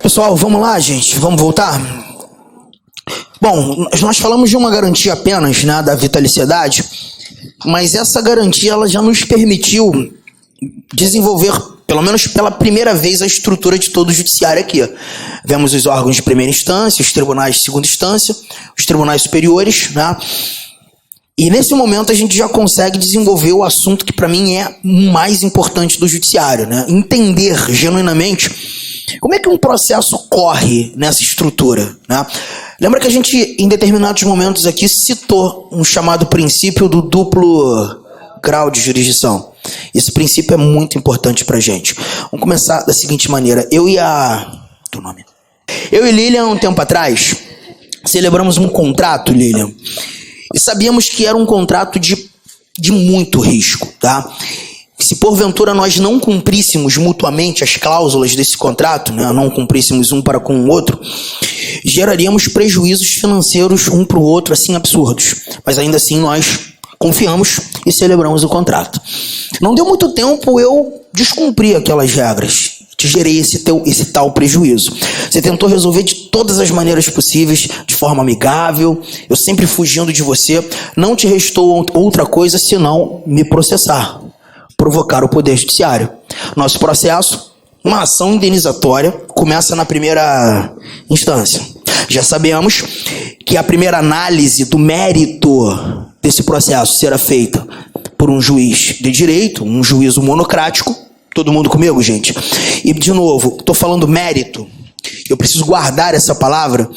Pessoal, vamos lá, gente. Vamos voltar? Bom, nós falamos de uma garantia apenas, né, da vitaliciedade, mas essa garantia ela já nos permitiu desenvolver, pelo menos pela primeira vez, a estrutura de todo o judiciário aqui. Vemos os órgãos de primeira instância, os tribunais de segunda instância, os tribunais superiores, né? E nesse momento a gente já consegue desenvolver o assunto que para mim é o mais importante do judiciário, né? Entender genuinamente como é que um processo corre nessa estrutura, né? Lembra que a gente, em determinados momentos aqui, citou um chamado princípio do duplo grau de jurisdição. Esse princípio é muito importante pra gente. Vamos começar da seguinte maneira. Eu e Lilian, um tempo atrás, celebramos um contrato, Lilian, e sabíamos que era um contrato de muito risco, tá? Se porventura nós não cumpríssemos mutuamente as cláusulas desse contrato, né, não cumpríssemos um para com o outro, geraríamos prejuízos financeiros um para o outro, assim, absurdos. Mas ainda assim nós confiamos e celebramos o contrato. Não deu muito tempo, eu descumpri aquelas regras. Te gerei esse tal prejuízo. Você tentou resolver de todas as maneiras possíveis, de forma amigável, eu sempre fugindo de você. Não te restou outra coisa senão me processar, provocar o Poder Judiciário. Nosso processo, uma ação indenizatória, começa na primeira instância. Já sabemos que a primeira análise do mérito desse processo será feita por um juiz de direito, um juízo monocrático. Todo mundo comigo, gente? E, de novo, estou falando mérito. Eu preciso guardar essa palavra.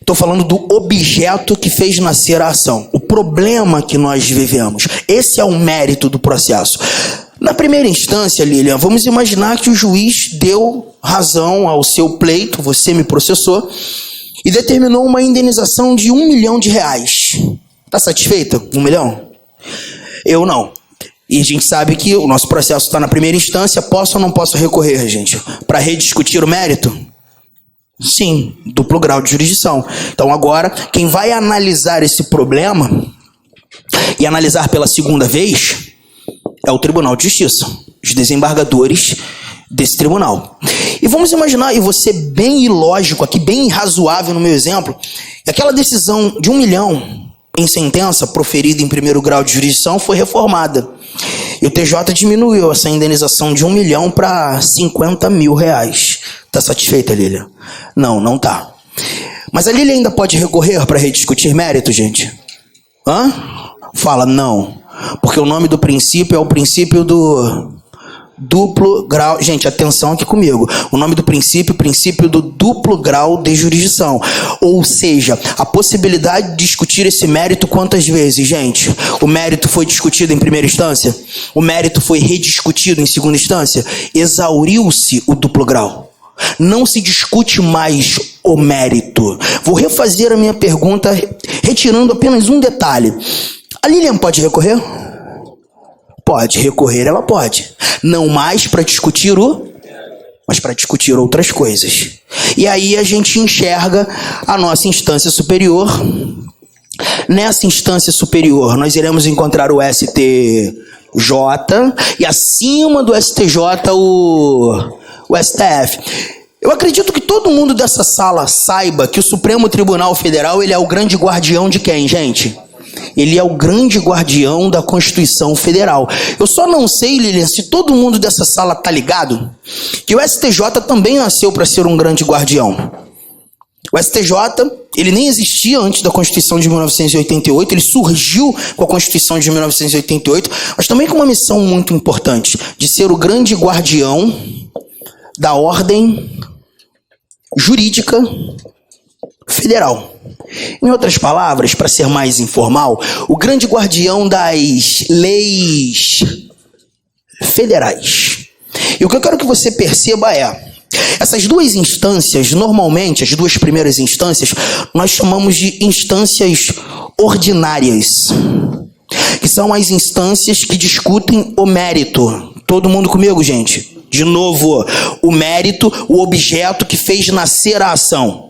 Estou falando do objeto que fez nascer a ação. O problema que nós vivemos. Esse é o mérito do processo. Na primeira instância, Lilian, vamos imaginar que o juiz deu razão ao seu pleito, você me processou, e determinou uma indenização de R$1 milhão. Está satisfeita? 1 milhão? Eu não. E a gente sabe que o nosso processo está na primeira instância. Posso ou não posso recorrer, gente? Para rediscutir o mérito? Sim, duplo grau de jurisdição. Então agora, quem vai analisar esse problema e analisar pela segunda vez é o Tribunal de Justiça, os desembargadores desse tribunal. E vamos imaginar, e vou ser bem ilógico aqui, bem razoável no meu exemplo, que aquela decisão de R$1 milhão em sentença proferida em primeiro grau de jurisdição foi reformada. E o TJ diminuiu essa indenização de R$1 milhão para R$50 mil. Tá satisfeita, Lília? Não, não tá. Mas a Lília ainda pode recorrer para rediscutir mérito, gente? Hã? Fala, não. Porque o nome do princípio é o princípio do duplo grau. Gente, atenção aqui comigo. O nome do princípio, princípio do duplo grau de jurisdição. Ou seja, a possibilidade de discutir esse mérito quantas vezes, gente? O mérito foi discutido em primeira instância? O mérito foi rediscutido em segunda instância? Exauriu-se o duplo grau. Não se discute mais o mérito. Vou refazer a minha pergunta retirando apenas um detalhe. A Lilian pode recorrer? Pode recorrer, ela pode. Não mais para discutir mas para discutir outras coisas. E aí a gente enxerga a nossa instância superior. Nessa instância superior, nós iremos encontrar o STJ e acima do STJ o STF. Eu acredito que todo mundo dessa sala saiba que o Supremo Tribunal Federal ele é o grande guardião de quem, gente? Ele é o grande guardião da Constituição Federal. Eu só não sei, Lilian, se todo mundo dessa sala tá ligado que o STJ também nasceu para ser um grande guardião. O STJ, ele nem existia antes da Constituição de 1988, ele surgiu com a Constituição de 1988, mas também com uma missão muito importante, de ser o grande guardião da ordem jurídica federal. Em outras palavras, para ser mais informal, o grande guardião das leis federais. E o que eu quero que você perceba é, essas duas instâncias, normalmente, as duas primeiras instâncias, nós chamamos de instâncias ordinárias, que são as instâncias que discutem o mérito. Todo mundo comigo, gente? De novo, o mérito, o objeto que fez nascer a ação.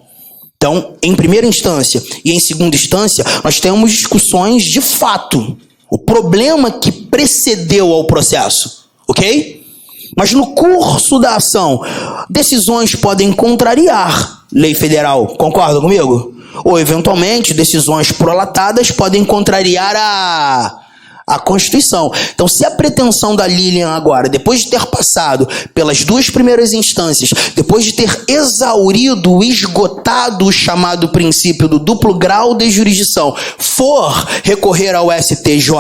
Então, em primeira instância e em segunda instância, nós temos discussões de fato. O problema que precedeu ao processo, ok? Mas no curso da ação, decisões podem contrariar lei federal. Concorda comigo? Ou, eventualmente, decisões prolatadas podem contrariar a Constituição. Então, se a pretensão da Lilian agora, depois de ter passado pelas duas primeiras instâncias, depois de ter exaurido, esgotado o chamado princípio do duplo grau de jurisdição, for recorrer ao STJ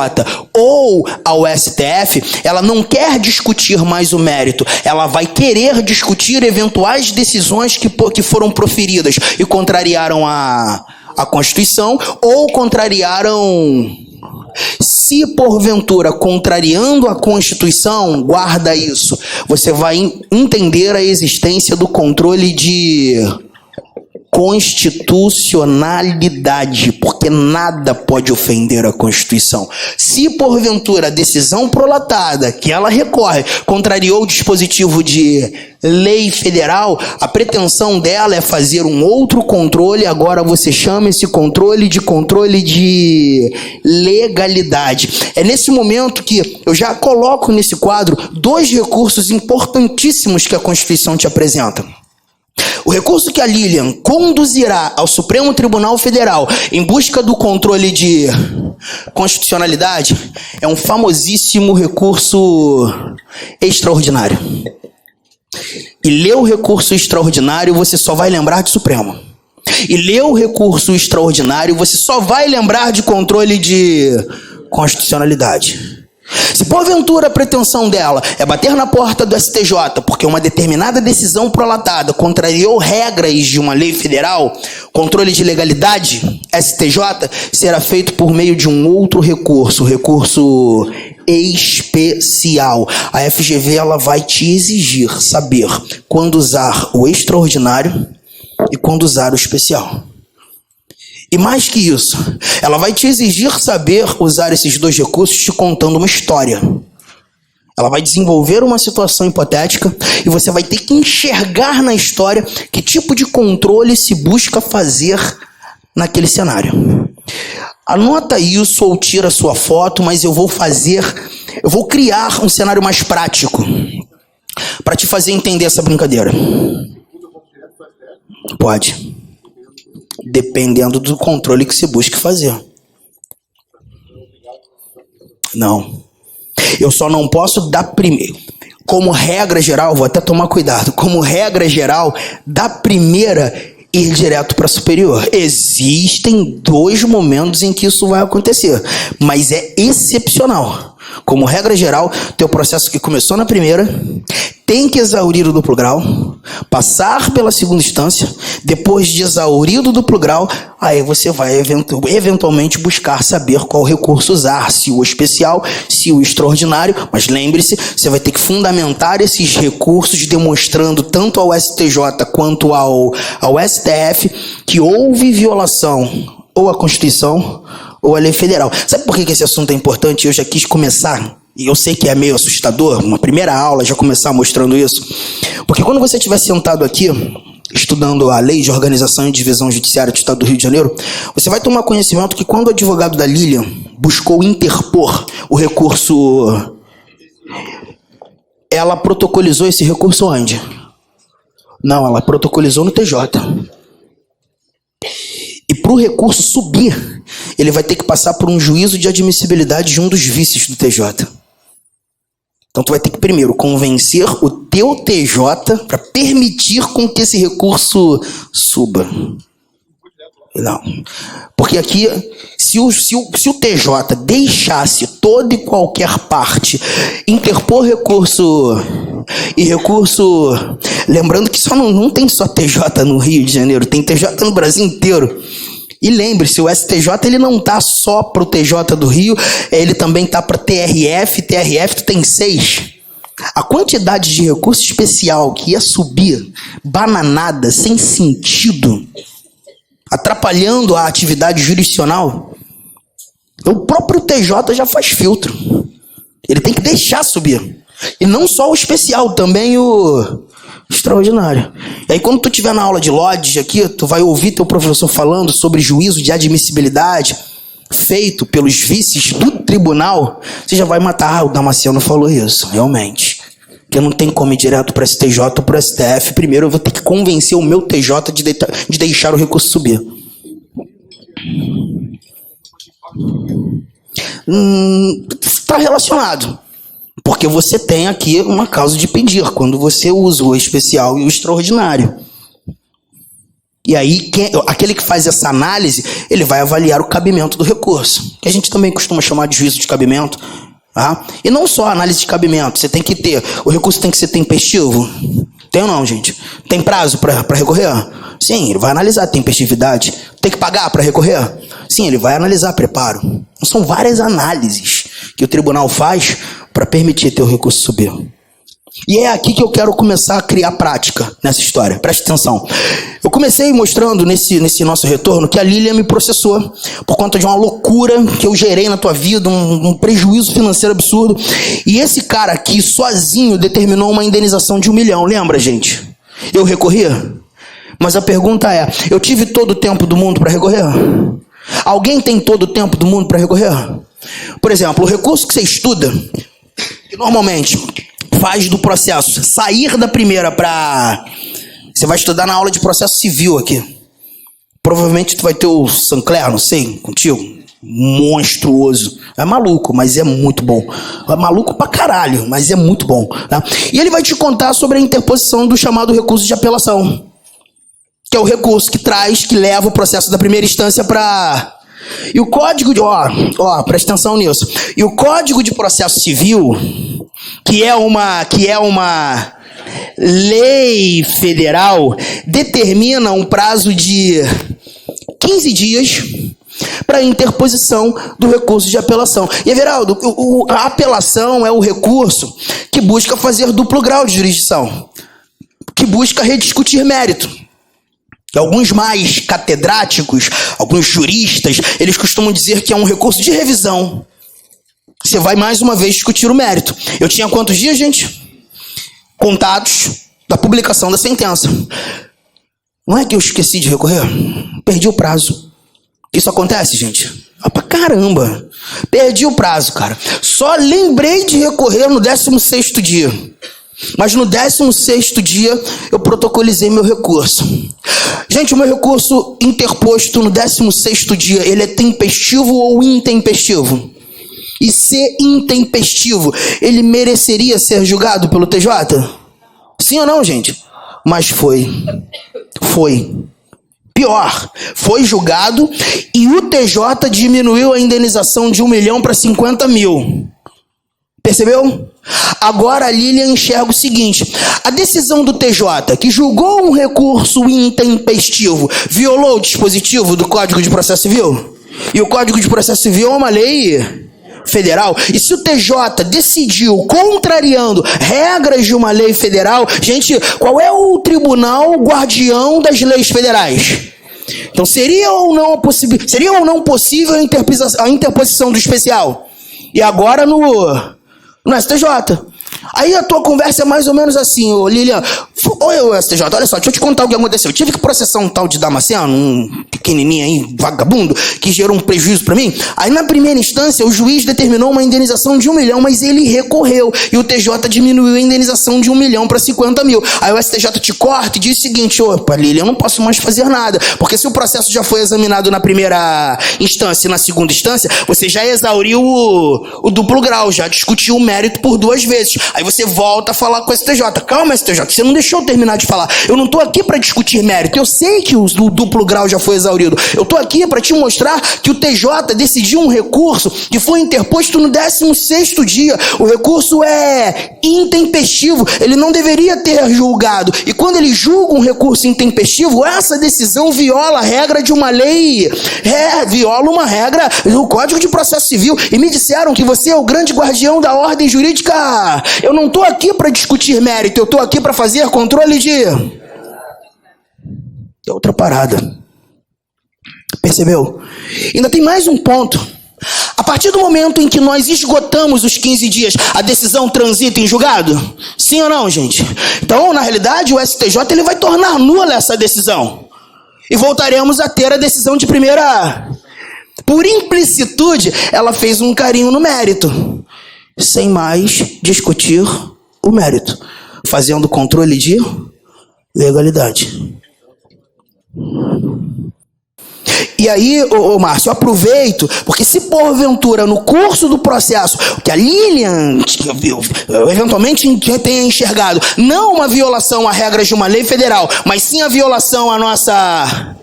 ou ao STF, ela não quer discutir mais o mérito, ela vai querer discutir eventuais decisões que foram proferidas e contrariaram a Constituição ou contrariaram... Se porventura contrariando a Constituição, guarda isso, você vai entender a existência do controle de constitucionalidade, porque nada pode ofender a Constituição. Se porventura a decisão prolatada que ela recorre contrariou o dispositivo de lei federal, a pretensão dela é fazer um outro controle. Agora você chama esse controle de legalidade. É nesse momento que eu já coloco nesse quadro dois recursos importantíssimos que a Constituição te apresenta. O recurso que a Lilian conduzirá ao Supremo Tribunal Federal em busca do controle de constitucionalidade é um famosíssimo recurso extraordinário. E ler o recurso extraordinário, você só vai lembrar de Supremo. E ler o recurso extraordinário, você só vai lembrar de controle de constitucionalidade. Se porventura a pretensão dela é bater na porta do STJ porque uma determinada decisão prolatada contrariou regras de uma lei federal, controle de legalidade, STJ, será feito por meio de um outro recurso, recurso especial. A FGV ela vai te exigir saber quando usar o extraordinário e quando usar o especial. E mais que isso, ela vai te exigir saber usar esses dois recursos te contando uma história. Ela vai desenvolver uma situação hipotética e você vai ter que enxergar na história que tipo de controle se busca fazer naquele cenário. Anota isso ou tira sua foto, mas eu vou criar um cenário mais prático para te fazer entender essa brincadeira. Pode. Dependendo do controle que se busque fazer. Não. Eu só não posso dar primeiro. Como regra geral, vou até tomar cuidado. Como regra geral, da primeira ir direto para superior. Existem 2 momentos em que isso vai acontecer, mas é excepcional. Como regra geral, teu processo que começou na primeira tem que exaurir o duplo grau, passar pela segunda instância, depois de exaurido o duplo grau, aí você vai eventualmente buscar saber qual recurso usar, se o especial, se o extraordinário, mas lembre-se, você vai ter que fundamentar esses recursos demonstrando tanto ao STJ quanto ao STF que houve violação ou à Constituição ou à lei federal. Sabe por que esse assunto é importante? Eu já quis começar, e eu sei que é meio assustador, uma primeira aula já começar mostrando isso, porque quando você estiver sentado aqui, estudando a Lei de Organização e Divisão Judiciária do Estado do Rio de Janeiro, você vai tomar conhecimento que quando o advogado da Lilian buscou interpor o recurso, ela protocolizou esse recurso onde? Não, ela protocolizou no TJ. E para o recurso subir, ele vai ter que passar por um juízo de admissibilidade de um dos vícios do TJ. Então tu vai ter que primeiro convencer o teu TJ para permitir com que esse recurso suba. Não. Porque aqui, se o TJ deixasse toda e qualquer parte interpor recurso e recurso... Lembrando que não tem só TJ no Rio de Janeiro, tem TJ no Brasil inteiro. E lembre-se, o STJ ele não está só para o TJ do Rio, ele também está para TRF tu tem 6. A quantidade de recurso especial que ia subir, bananada, sem sentido, atrapalhando a atividade jurisdicional, o próprio TJ já faz filtro. Ele tem que deixar subir. E não só o especial, também o extraordinário. E aí quando tu estiver na aula de Lodge aqui, tu vai ouvir teu professor falando sobre juízo de admissibilidade feito pelos vices do tribunal, você já vai matar. O Damasceno falou isso, realmente. Porque não tem como ir direto para STJ ou para STF. Primeiro eu vou ter que convencer o meu TJ de deixar o recurso subir. Está relacionado. Porque você tem aqui uma causa de pedir, quando você usa o especial e o extraordinário. E aí, aquele que faz essa análise, ele vai avaliar o cabimento do recurso, que a gente também costuma chamar de juízo de cabimento. Tá? E não só a análise de cabimento, você tem que ter, o recurso tem que ser tempestivo? Tem ou não, gente? Tem prazo para recorrer? Sim, ele vai analisar a tempestividade. Tem que pagar para recorrer? Sim, ele vai analisar preparo. Então, são várias análises que o tribunal faz para permitir ter o recurso subir. E é aqui que eu quero começar a criar prática nessa história. Preste atenção. Eu comecei mostrando nesse nosso retorno que a Lilian me processou por conta de uma loucura que eu gerei na tua vida, um prejuízo financeiro absurdo. E esse cara aqui, sozinho, determinou uma indenização de 1 milhão. Lembra, gente? Eu recorri? Mas a pergunta é, eu tive todo o tempo do mundo para recorrer? Alguém tem todo o tempo do mundo para recorrer? Por exemplo, o recurso que você estuda, que normalmente faz do processo sair da primeira para... Você vai estudar na aula de processo civil aqui. Provavelmente tu vai ter o Sancler, não sei, contigo. Monstruoso. É maluco, mas é muito bom. É maluco pra caralho, mas é muito bom. Tá? E ele vai te contar sobre a interposição do chamado recurso de apelação. Que é o recurso que leva o processo da primeira instância para... E o código de... presta atenção nisso. E o Código de Processo Civil, que é uma lei federal, determina um prazo de 15 dias para a interposição do recurso de apelação. E, Everaldo, a apelação é o recurso que busca fazer duplo grau de jurisdição, que busca rediscutir mérito. E alguns mais catedráticos, alguns juristas, eles costumam dizer que é um recurso de revisão. Você vai mais uma vez discutir o mérito. Eu tinha quantos dias, gente? Contados da publicação da sentença. Não é que eu esqueci de recorrer? Perdi o prazo. Isso acontece, gente? Pra caramba. Perdi o prazo, cara. Só lembrei de recorrer no 16º dia. Mas no 16º dia eu protocolizei meu recurso. Gente, o meu recurso interposto no 16º dia, ele é tempestivo ou intempestivo? E ser intempestivo, ele mereceria ser julgado pelo TJ? Sim ou não, gente? Mas foi. Pior, foi julgado e o TJ diminuiu a indenização de 1 milhão para 50 mil. Percebeu? Agora a Lilian enxerga o seguinte: a decisão do TJ, que julgou um recurso intempestivo, violou o dispositivo do Código de Processo Civil? E o Código de Processo Civil é uma lei federal. E se o TJ decidiu, contrariando regras de uma lei federal, gente, qual é o tribunal guardião das leis federais? Então seria ou não possível a interposição do especial? E agora no STJ. Aí a tua conversa é mais ou menos assim, ô Lilian. Oi, STJ, olha só, deixa eu te contar o que aconteceu. Eu tive que processar um tal de Damasceno, um pequenininho aí, vagabundo, que gerou um prejuízo pra mim. Aí na primeira instância, o juiz determinou uma indenização de 1 milhão, mas ele recorreu. E o TJ diminuiu a indenização de 1 milhão para 50 mil. Aí o STJ te corta e diz o seguinte: opa, Lilian, eu não posso mais fazer nada. Porque se o processo já foi examinado na primeira instância e na segunda instância, você já exauriu o duplo grau, já discutiu o mérito por 2 vezes. Aí você volta a falar com o STJ. Calma, STJ, você não deixou eu terminar de falar. Eu não estou aqui para discutir mérito. Eu sei que o duplo grau já foi exaurido. Eu estou aqui para te mostrar que o TJ decidiu um recurso que foi interposto no 16º dia. O recurso é intempestivo. Ele não deveria ter julgado. E quando ele julga um recurso intempestivo, essa decisão viola a regra de uma lei. Viola uma regra do Código de Processo Civil. E me disseram que você é o grande guardião da ordem jurídica. Eu não estou aqui para discutir mérito. Eu estou aqui para fazer controle de... É outra parada. Percebeu? Ainda tem mais um ponto. A partir do momento em que nós esgotamos os 15 dias, a decisão transita em julgado? Sim ou não, gente? Então, na realidade, o STJ ele vai tornar nula essa decisão. E voltaremos a ter a decisão de primeira... Por implicitude, ela fez um carinho no mérito, sem mais discutir o mérito. fazendo controle de legalidade. E aí, Márcio, eu aproveito, porque se porventura no curso do processo, que a Lilian eventualmente tenha enxergado, não uma violação a regras de uma lei federal, mas sim a violação à nossa...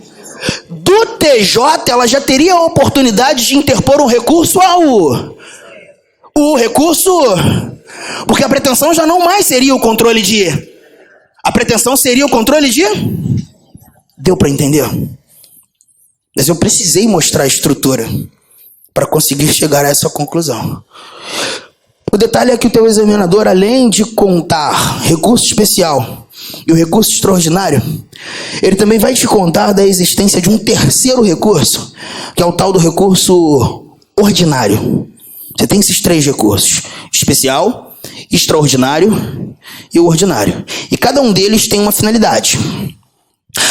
do TJ, ela já teria a oportunidade de interpor um recurso o recurso, porque a pretensão já não mais seria o controle de... A pretensão seria o controle de... Deu para entender? Mas eu precisei mostrar a estrutura para conseguir chegar a essa conclusão. O detalhe é que o teu examinador, além de contar recurso especial e o recurso extraordinário, ele também vai te contar da existência de um terceiro recurso, que é o tal do recurso ordinário. Você tem esses três recursos: especial, extraordinário e o ordinário. E cada um deles tem uma finalidade.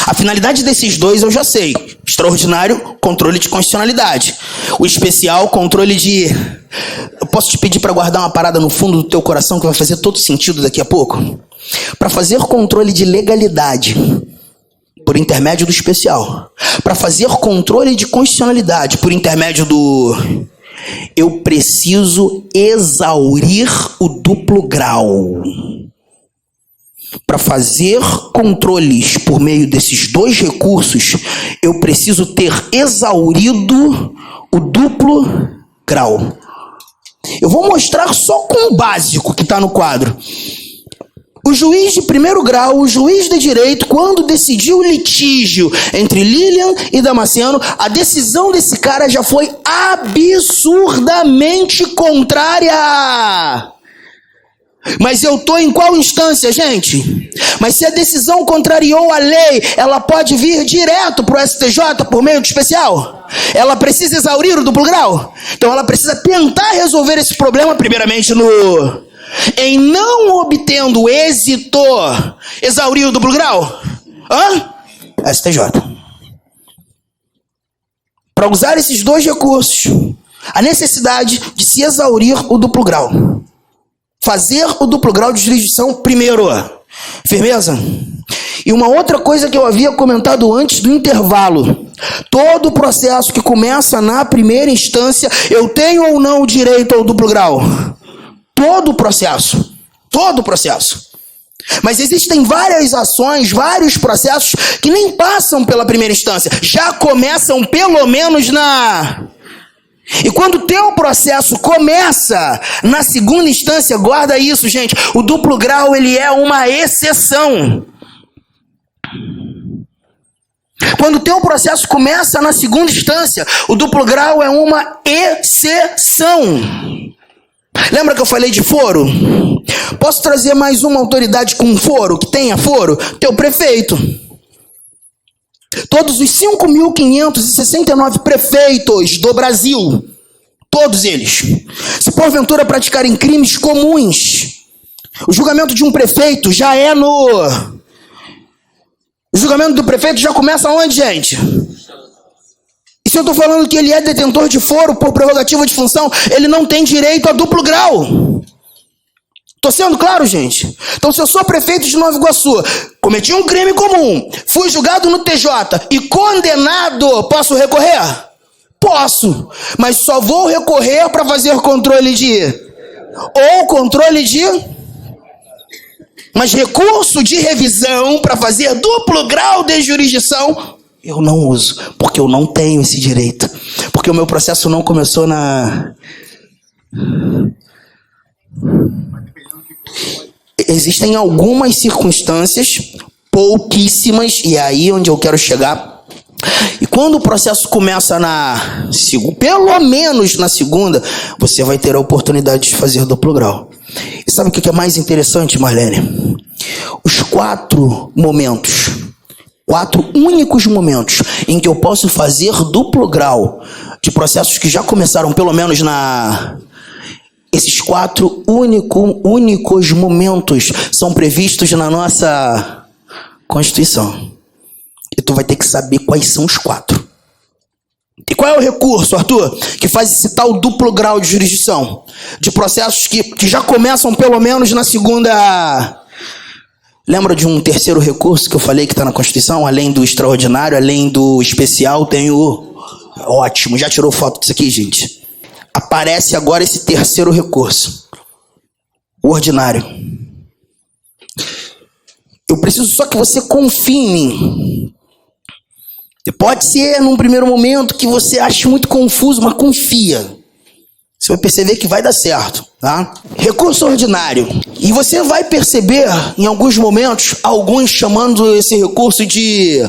A finalidade desses dois eu já sei. Extraordinário, controle de constitucionalidade. O especial, controle de... Eu posso te pedir para guardar uma parada no fundo do teu coração que vai fazer todo sentido daqui a pouco? Para fazer controle de legalidade, por intermédio do especial. Para fazer controle de constitucionalidade, por intermédio do... Eu preciso exaurir o duplo grau. Para fazer controles por meio desses dois recursos, eu preciso ter exaurido o duplo grau. Eu vou mostrar só com o básico que está no quadro. O juiz de primeiro grau, o juiz de direito, quando decidiu o litígio entre Lilian e Damasceno, a decisão desse cara já foi absurdamente contrária. Mas eu estou em qual instância, gente? Mas se a decisão contrariou a lei, ela pode vir direto para o STJ por meio de especial? Ela precisa exaurir o duplo grau? Então ela precisa tentar resolver esse problema primeiramente em não obtendo êxito, exaurir o duplo grau? STJ. Para usar esses dois recursos, a necessidade de se exaurir o duplo grau. Fazer o duplo grau de jurisdição primeiro. Firmeza? E uma outra coisa que eu havia comentado antes do intervalo. Todo processo que começa na primeira instância, eu tenho ou não o direito ao duplo grau? Todo processo. Todo processo. Mas existem várias ações, vários processos que nem passam pela primeira instância. Já começam pelo menos na... E quando o teu processo começa na segunda instância, guarda isso, gente, o duplo grau ele é uma exceção. Quando o teu processo começa na segunda instância, o duplo grau é uma exceção. Lembra que eu falei de foro? Posso trazer mais uma autoridade com foro, que tenha foro? Teu prefeito. Todos os 5.569 prefeitos do Brasil, todos eles, se porventura praticarem crimes comuns, o julgamento de um prefeito já é no... O julgamento do prefeito já começa onde, gente? E se eu estou falando que ele é detentor de foro por prerrogativa de função, ele não tem direito a duplo grau. Tô sendo claro, gente? Então, se eu sou prefeito de Nova Iguaçu, cometi um crime comum, fui julgado no TJ e condenado, posso recorrer? Posso, mas só vou recorrer para fazer controle de... Ou controle de... Mas recurso de revisão para fazer duplo grau de jurisdição, eu não uso, porque eu não tenho esse direito. Porque o meu processo não começou na... Existem algumas circunstâncias, pouquíssimas, e é aí onde eu quero chegar. E quando o processo começa na segunda, pelo menos na segunda, você vai ter a oportunidade de fazer duplo grau. E sabe o que é mais interessante, Marlene? Os 4 momentos, 4 únicos momentos em que eu posso fazer duplo grau de processos que já começaram pelo menos na... Esses 4 únicos momentos são previstos na nossa Constituição. E tu vai ter que saber quais são os 4. E qual é o recurso, Arthur, que faz esse tal duplo grau de jurisdição? De processos que já começam pelo menos na segunda Lembra de um terceiro recurso que eu falei que está na Constituição? Além do extraordinário, além do especial, tem o... Ótimo, já tirou foto disso aqui, gente? Aparece agora esse terceiro recurso. O ordinário. Eu preciso só que você confie em mim. Pode ser num primeiro momento que você ache muito confuso, mas confia. Você vai perceber que vai dar certo, tá? Recurso ordinário. E você vai perceber, em alguns momentos, alguns chamando esse recurso de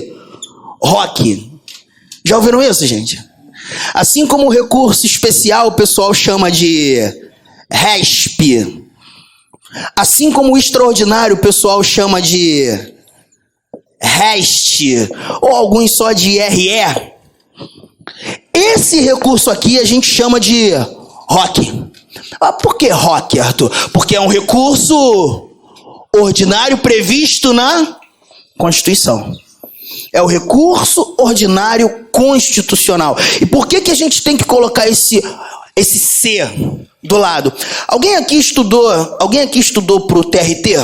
ROC. Já ouviram isso, gente? Assim como o recurso especial o pessoal chama de RESP. Assim como o extraordinário o pessoal chama de REST. Ou alguns só de RE. Esse recurso aqui a gente chama de ROC. Ah, por que ROC, Arthur? Porque é um recurso ordinário previsto na Constituição. É o recurso ordinário constitucional. E por que a gente tem que colocar esse C do lado? Alguém aqui estudou pro TRT?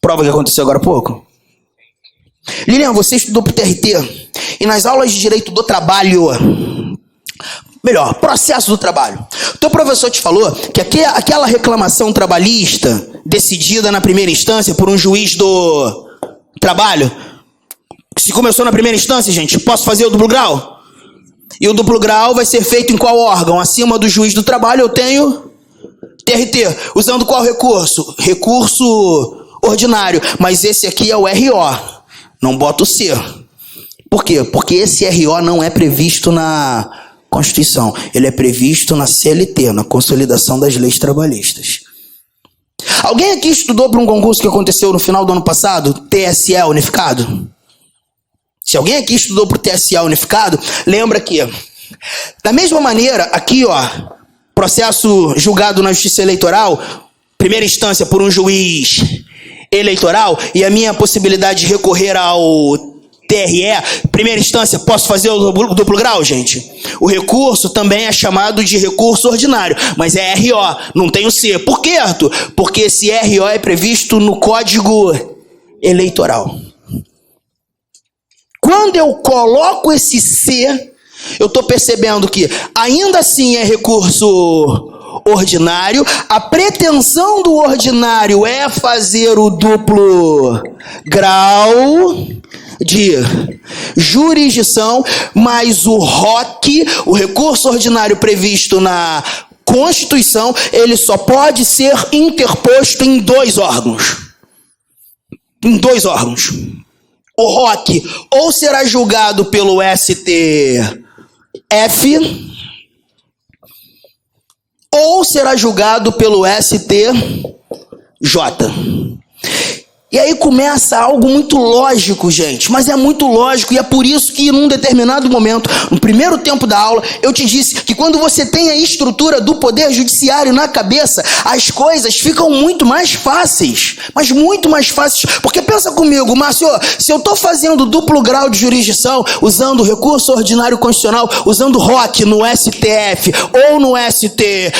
Prova que aconteceu agora há pouco? Lilian, você estudou pro TRT? E nas aulas de direito do trabalho... Melhor, processo do trabalho. O teu professor te falou que aquela reclamação trabalhista decidida na primeira instância por um juiz do trabalho, se começou na primeira instância, gente, posso fazer o duplo grau? E o duplo grau vai ser feito em qual órgão? Acima do juiz do trabalho eu tenho TRT. Usando qual recurso? Recurso ordinário. Mas esse aqui é o RO. Não bota o C. Por quê? Porque esse RO não é previsto na Constituição. Ele é previsto na CLT, na Consolidação das Leis Trabalhistas. Alguém aqui estudou para um concurso que aconteceu no final do ano passado? TSE unificado? Se alguém aqui estudou para o TSE unificado, lembra que, da mesma maneira, aqui, ó, processo julgado na Justiça Eleitoral, primeira instância por um juiz eleitoral, e a minha possibilidade de recorrer ao TRE, primeira instância, posso fazer o duplo grau, gente? O recurso também é chamado de recurso ordinário, mas é RO, não tem o C. Por quê, Arthur? Porque esse RO é previsto no Código Eleitoral. Quando eu coloco esse C, eu estou percebendo que ainda assim é recurso ordinário. A pretensão do ordinário é fazer o duplo grau de jurisdição, mas o ROC, o recurso ordinário previsto na Constituição, ele só pode ser interposto em dois órgãos. Em dois órgãos. O ROC ou será julgado pelo STF ou será julgado pelo STJ. E aí começa algo muito lógico, gente. Mas é muito lógico e é por isso que num determinado momento, no primeiro tempo da aula, eu te disse que quando você tem a estrutura do poder judiciário na cabeça, as coisas ficam muito mais fáceis. Mas muito mais fáceis. Porque pensa comigo, Márcio, se eu estou fazendo duplo grau de jurisdição, usando o recurso ordinário constitucional, usando ROC no STF ou no STJ,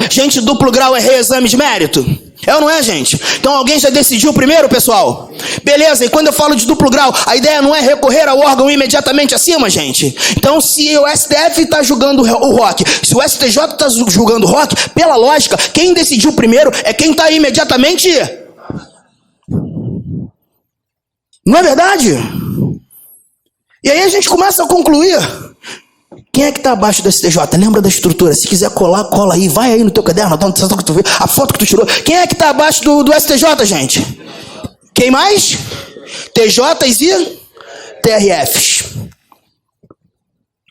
gente, duplo grau é reexame de mérito? É ou não é, gente? Então alguém já decidiu primeiro, pessoal? Beleza, e quando eu falo de duplo grau, a ideia não é recorrer ao órgão imediatamente acima, gente? Então se o STF está julgando o ROC, se o STJ está julgando o ROC, pela lógica, quem decidiu primeiro é quem está imediatamente... Não é verdade? E aí a gente começa a concluir... Quem é que está abaixo do STJ? Lembra da estrutura? Se quiser colar, cola aí. Vai aí no teu caderno, a foto que tu tirou. Quem é que está abaixo do STJ, gente? Quem mais? TJs e TRFs.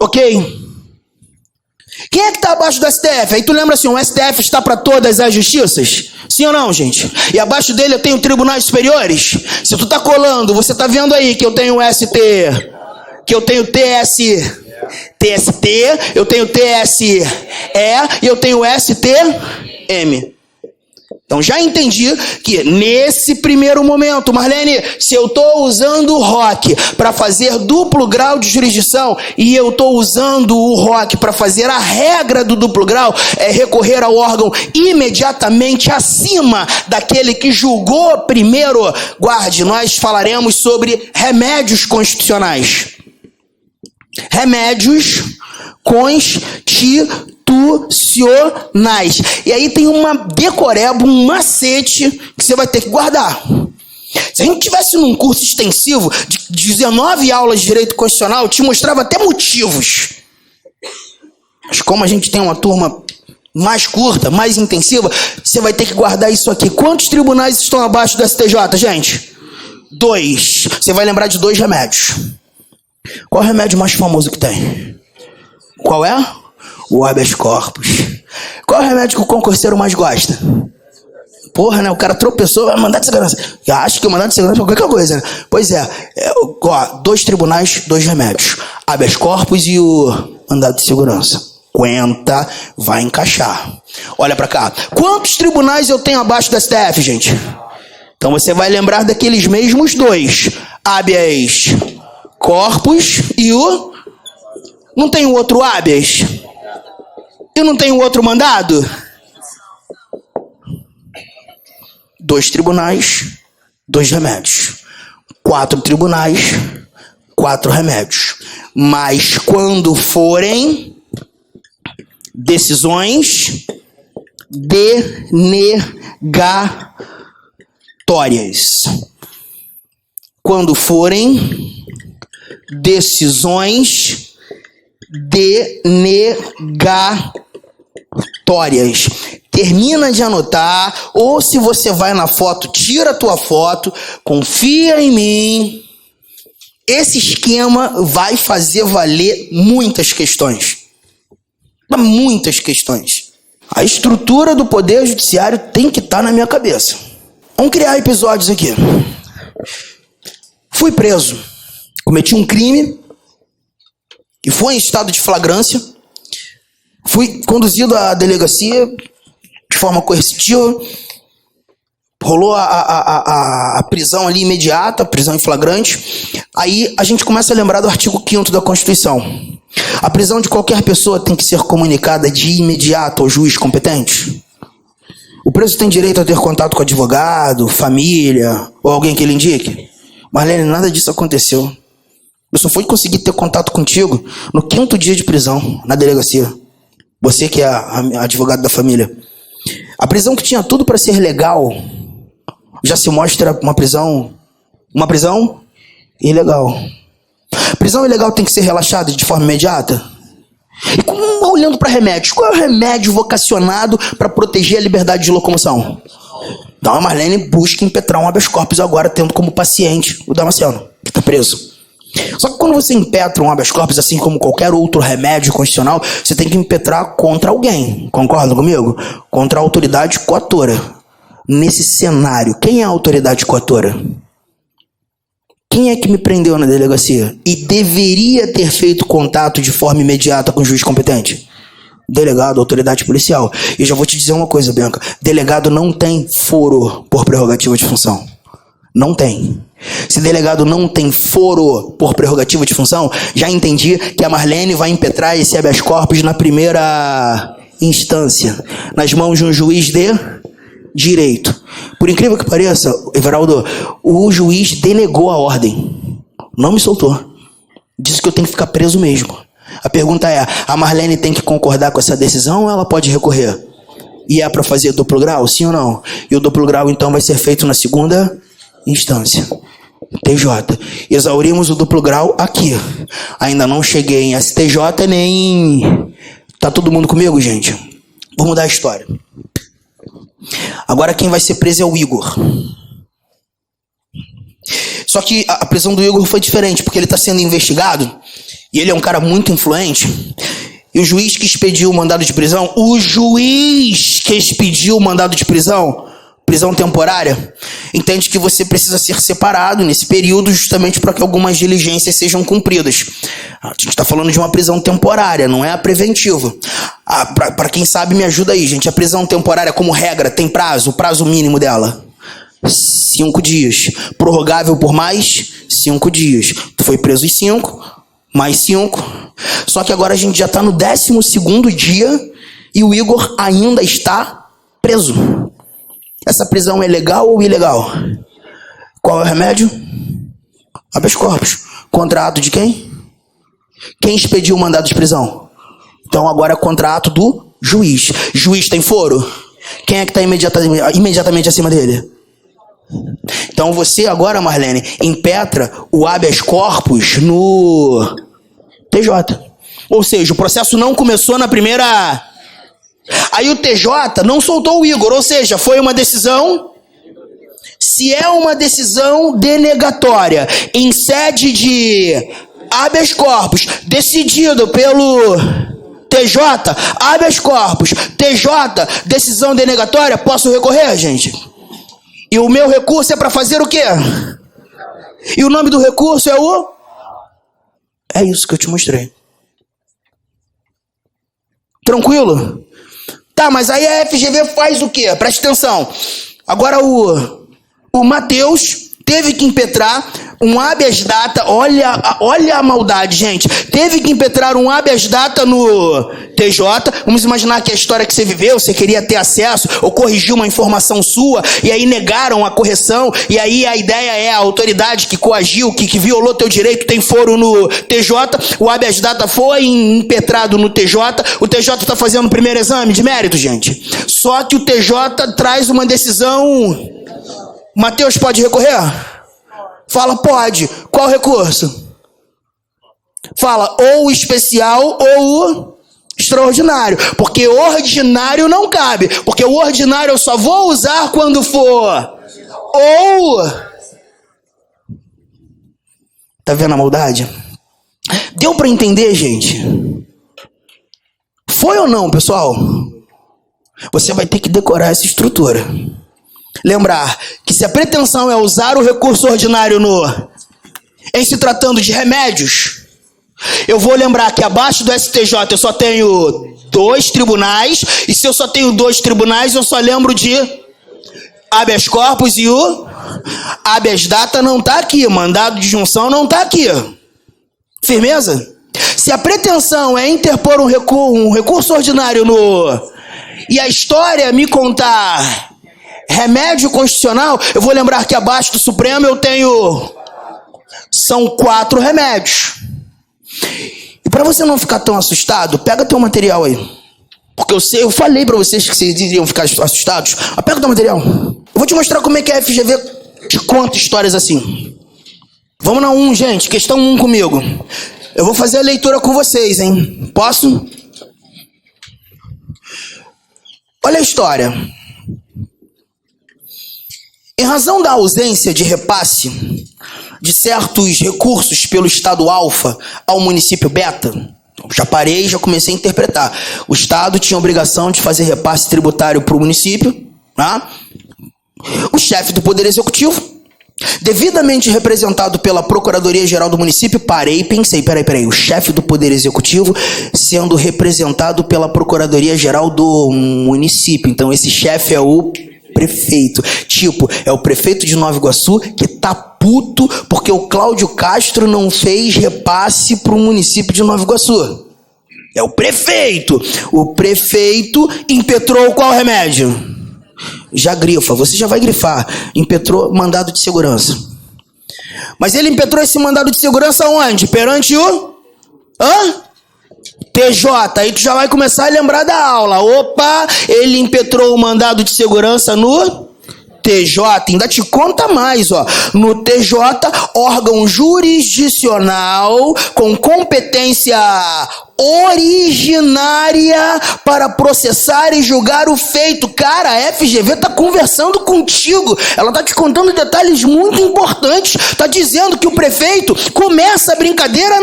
Ok? Quem é que está abaixo do STF? Aí tu lembra assim, o STF está para todas as justiças? Sim ou não, gente? E abaixo dele eu tenho tribunais superiores? Se tu está colando, você está vendo aí que eu tenho o ST, que eu tenho TST, eu tenho TSE e eu tenho STM. Então já entendi que nesse primeiro momento, Marlene, se eu estou usando o ROC para fazer duplo grau de jurisdição e eu estou usando o ROC para fazer a regra do duplo grau, é recorrer ao órgão imediatamente acima daquele que julgou primeiro. Guarde, nós falaremos sobre remédios constitucionais. Remédios constitucionais. E aí tem uma decoreba, um macete que você vai ter que guardar. Se a gente tivesse num curso extensivo de 19 aulas de direito constitucional, eu te mostrava até motivos. Mas como a gente tem uma turma mais curta, mais intensiva, você vai ter que guardar isso aqui. Quantos tribunais estão abaixo do STJ, gente? 2. Você vai lembrar de 2 remédios. Qual é o remédio mais famoso que tem? Qual é? O habeas corpus. Qual é o remédio que o concurseiro mais gosta? Porra, né? O cara tropeçou, vai mandar de segurança. Eu acho que o mandado de segurança é qualquer coisa, né? Pois é, 2 tribunais, 2 remédios. Habeas corpus e o mandado de segurança. Aguenta, vai encaixar. Olha pra cá. Quantos tribunais eu tenho abaixo da STF, gente? Então você vai lembrar daqueles mesmos 2. Habeas corpus e o... Não tem o outro habeas? E não tem o outro mandado? 2 tribunais, 2 remédios. 4 tribunais, 4 remédios. Mas quando forem decisões denegatórias. Quando forem decisões denegatórias. Termina de anotar, ou se você vai na foto, tira a tua foto, confia em mim. Esse esquema vai fazer valer muitas questões. Muitas questões. A estrutura do Poder Judiciário tem que estar na minha cabeça. Vamos criar episódios aqui. Fui preso. Cometi um crime. E foi em estado de flagrância. Fui conduzido à delegacia de forma coercitiva. Rolou a prisão ali imediata, prisão em flagrante. Aí a gente começa a lembrar do artigo 5º da Constituição. A prisão de qualquer pessoa tem que ser comunicada de imediato ao juiz competente. O preso tem direito a ter contato com advogado, família ou alguém que ele indique. Marlene, nada disso aconteceu. Eu só fui conseguir ter contato contigo no 5º dia de prisão, na delegacia. Você que é a advogada da família. A prisão que tinha tudo para ser legal já se mostra uma prisão ilegal. Prisão ilegal tem que ser relaxada de forma imediata? E olhando para remédios, qual é o remédio vocacionado para proteger a liberdade de locomoção? Então a Marlene busca impetrar um habeas corpus agora, tendo como paciente o Damasceno, que está preso. Só que quando você impetra um habeas corpus, assim como qualquer outro remédio constitucional, você tem que impetrar contra alguém. Concorda comigo? Contra a autoridade coatora. Nesse cenário, quem é a autoridade coatora? Quem é que me prendeu na delegacia e deveria ter feito contato de forma imediata com o juiz competente? Delegado, autoridade policial. E já vou te dizer uma coisa, Bianca. Delegado não tem foro por prerrogativa de função. Não tem. Se delegado não tem foro por prerrogativa de função, já entendi que a Marlene vai impetrar esse habeas corpus na primeira instância, nas mãos de um juiz de direito. Por incrível que pareça, Everaldo, o juiz denegou a ordem. Não me soltou. Disse que eu tenho que ficar preso mesmo. A pergunta é, a Marlene tem que concordar com essa decisão ou ela pode recorrer? E é para fazer duplo grau, sim ou não? E o duplo grau então vai ser feito na segunda instância. TJ. Exaurimos o duplo grau aqui. Ainda não cheguei em STJ nem... Tá todo mundo comigo, gente? Vou mudar a história. Agora quem vai ser preso é o Igor. Só que a prisão do Igor foi diferente, porque ele está sendo investigado e ele é um cara muito influente. E o juiz que expediu o mandado de prisão, prisão temporária, entende que você precisa ser separado nesse período justamente para que algumas diligências sejam cumpridas. A gente está falando de uma prisão temporária, não é a preventiva. Para quem sabe, me ajuda aí, gente. A prisão temporária, como regra, tem prazo, o prazo mínimo dela. 5 dias. Prorrogável por mais 5 dias. Tu foi preso em 5, mais 5. Só que agora a gente já está no 12º dia e o Igor ainda está preso. Essa prisão é legal ou ilegal? Qual é o remédio? Habeas corpus. Contra ato de quem? Quem expediu o mandado de prisão? Então agora é contra ato do juiz. Juiz tem foro? Quem é que está imediatamente acima dele? Então você agora, Marlene, impetra o habeas corpus no TJ. Ou seja, o processo não começou na primeira... Aí o TJ não soltou o Igor, ou seja, foi uma decisão... Se é uma decisão denegatória em sede de habeas corpus, decidido pelo TJ, habeas corpus, TJ, decisão denegatória, posso recorrer, gente? E o meu recurso é para fazer o quê? E o nome do recurso é o... É isso que eu te mostrei. Tranquilo? Tá, mas aí a FGV faz o quê? Preste atenção. Agora o Matheus teve que impetrar um habeas data. Olha a maldade, gente. Teve que impetrar um habeas data no TJ. Vamos imaginar que a história que você viveu, você queria ter acesso ou corrigir uma informação sua, e aí negaram a correção, e aí a ideia é a autoridade que coagiu, que violou teu direito, tem foro no TJ, o habeas data foi impetrado no TJ, o TJ está fazendo o primeiro exame de mérito, gente. Só que o TJ traz uma decisão... Matheus pode recorrer? Fala, pode. Qual recurso? Fala, ou o especial ou o extraordinário. Porque o ordinário não cabe. Porque o ordinário eu só vou usar quando for. Ou... Tá vendo a maldade? Deu para entender, gente? Foi ou não, pessoal? Você vai ter que decorar essa estrutura. Lembrar que se a pretensão é usar o recurso ordinário em se tratando de remédios, eu vou lembrar que abaixo do STJ eu só tenho 2 tribunais, e se eu só tenho 2 tribunais, eu só lembro de habeas corpus, e o habeas data não está aqui, mandado de junção não está aqui. Firmeza? Se a pretensão é interpor um recurso ordinário e a história me contar remédio constitucional, eu vou lembrar que abaixo do Supremo eu tenho... São 4 remédios. E para você não ficar tão assustado, pega teu material aí. Porque eu falei para vocês que vocês iriam ficar assustados. Mas pega teu material. Eu vou te mostrar como é que a FGV te conta histórias assim. Vamos na 1, gente. Questão 1 comigo. Eu vou fazer a leitura com vocês, hein? Posso? Olha a história. Em razão da ausência de repasse de certos recursos pelo Estado alfa ao município beta, já parei, já comecei a interpretar. O Estado tinha a obrigação de fazer repasse tributário para o município, tá? O chefe do Poder Executivo, devidamente representado pela Procuradoria-Geral do município, parei e pensei, peraí, o chefe do Poder Executivo sendo representado pela Procuradoria-Geral do município, então esse chefe é o prefeito. Tipo, é o prefeito de Nova Iguaçu que tá puto porque o Cláudio Castro não fez repasse para o município de Nova Iguaçu. É o prefeito. O prefeito impetrou qual remédio? Já grifa, você já vai grifar. Impetrou mandado de segurança. Mas ele impetrou esse mandado de segurança onde? Perante o... TJ, aí tu já vai começar a lembrar da aula. Opa, ele impetrou o mandado de segurança no TJ. Ainda te conta mais, ó. No TJ, órgão jurisdicional com competência originária para processar e julgar o feito. Cara, a FGV tá conversando contigo. Ela tá te contando detalhes muito importantes. Tá dizendo que o prefeito começa a brincadeira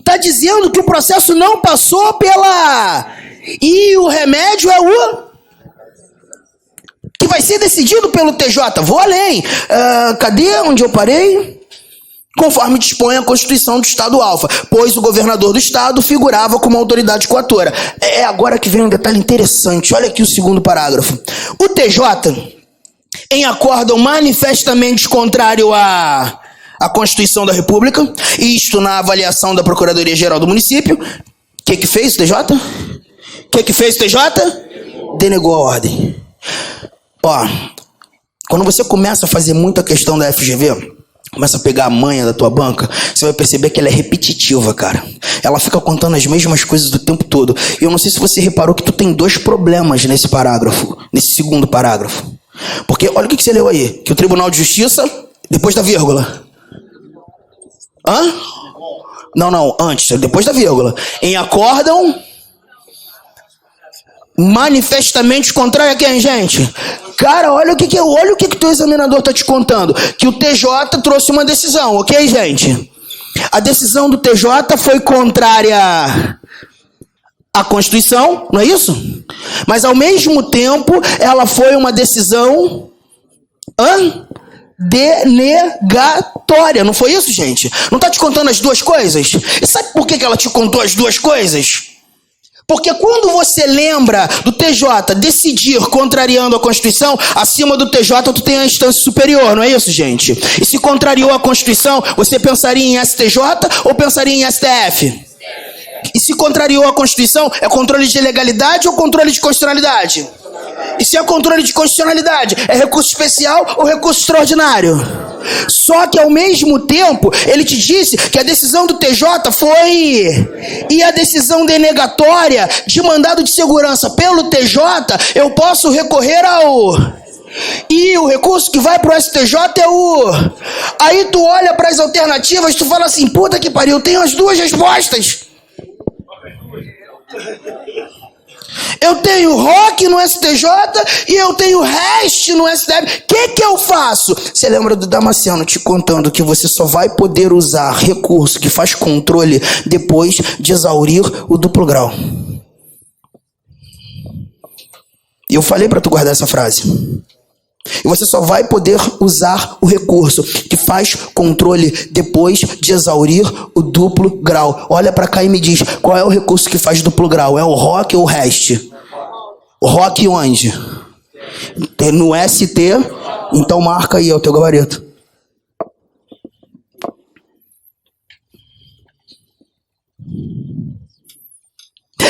Tá dizendo que o processo não passou pela... E o remédio é o... Que que vai ser decidido pelo TJ. Vou além. Cadê onde eu parei? Conforme dispõe a Constituição do Estado Alfa, pois o governador do Estado figurava como autoridade coatora. É agora que vem um detalhe interessante. Olha aqui o segundo parágrafo. O TJ, em acórdão manifestamente contrário à Constituição da República, isto na avaliação da Procuradoria-Geral do Município, o que fez o TJ? O que fez o TJ? Denegou a ordem. Ó, quando você começa a fazer muita questão da FGV, começa a pegar a manha da tua banca, você vai perceber que ela é repetitiva, cara. Ela fica contando as mesmas coisas do tempo todo. E eu não sei se você reparou que tu tem dois problemas nesse parágrafo, nesse segundo parágrafo. Porque olha o que você leu aí, que o Tribunal de Justiça, depois da vírgula. Hã? Não, antes, depois da vírgula. Em acórdão manifestamente contrário a quem, gente? Cara, olha o que o teu examinador tá te contando. Que o TJ trouxe uma decisão, ok, gente? A decisão do TJ foi contrária à Constituição, não é isso? Mas ao mesmo tempo, ela foi uma decisão denegatória, não foi isso, gente? Não tá te contando as duas coisas? E sabe por que ela te contou as duas coisas? Porque quando você lembra do TJ decidir contrariando a Constituição, acima do TJ tu tem a instância superior, não é isso, gente? E se contrariou a Constituição, você pensaria em STJ ou pensaria em STF? E se contrariou a Constituição, é controle de legalidade ou controle de constitucionalidade? E se é controle de constitucionalidade, é recurso especial ou recurso extraordinário? Só que ao mesmo tempo, ele te disse que a decisão do TJ foi... E a decisão denegatória de mandado de segurança pelo TJ, eu posso recorrer ao... E o recurso que vai pro STJ é o... Aí tu olha para as alternativas, tu fala assim, puta que pariu, eu tenho as duas respostas. Eu tenho ROC no STJ e eu tenho REST no STF. O que eu faço? Você lembra do Damasceno te contando que você só vai poder usar recurso que faz controle depois de exaurir o duplo grau. E eu falei para tu guardar essa frase. E você só vai poder usar o recurso que faz controle depois de exaurir o duplo grau. Olha para cá e me diz, qual é o recurso que faz duplo grau? É o ROC ou o REST? O ROC onde? No ST. Então marca aí, é o teu gabarito.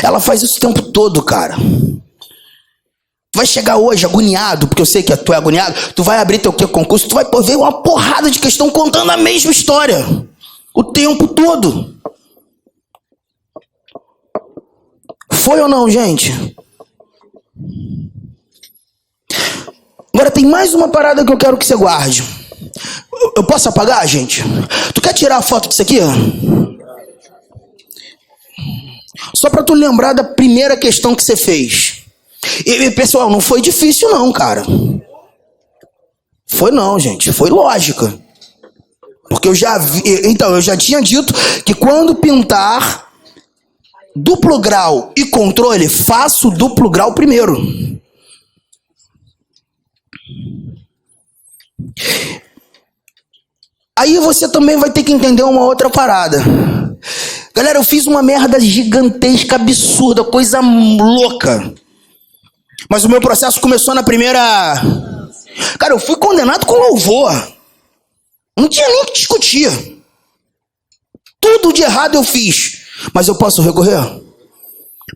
Ela faz isso o tempo todo, cara. Vai chegar hoje agoniado, porque eu sei que tu é agoniado, tu vai abrir teu concurso, tu vai ver uma porrada de questão contando a mesma história. O tempo todo. Foi ou não, gente? Agora tem mais uma parada que eu quero que você guarde. Eu posso apagar, gente? Tu quer tirar a foto disso aqui? Só pra tu lembrar da primeira questão que você fez. E pessoal, não foi difícil não, cara. Foi não, gente. Foi lógica. Porque eu já vi... Então, eu já tinha dito que quando pintar duplo grau e controle, faço duplo grau primeiro. Aí você também vai ter que entender uma outra parada. Galera, eu fiz uma merda gigantesca, absurda, coisa louca. Mas o meu processo começou na primeira... Cara, eu fui condenado com louvor. Não tinha nem o que discutir. Tudo de errado eu fiz. Mas eu posso recorrer?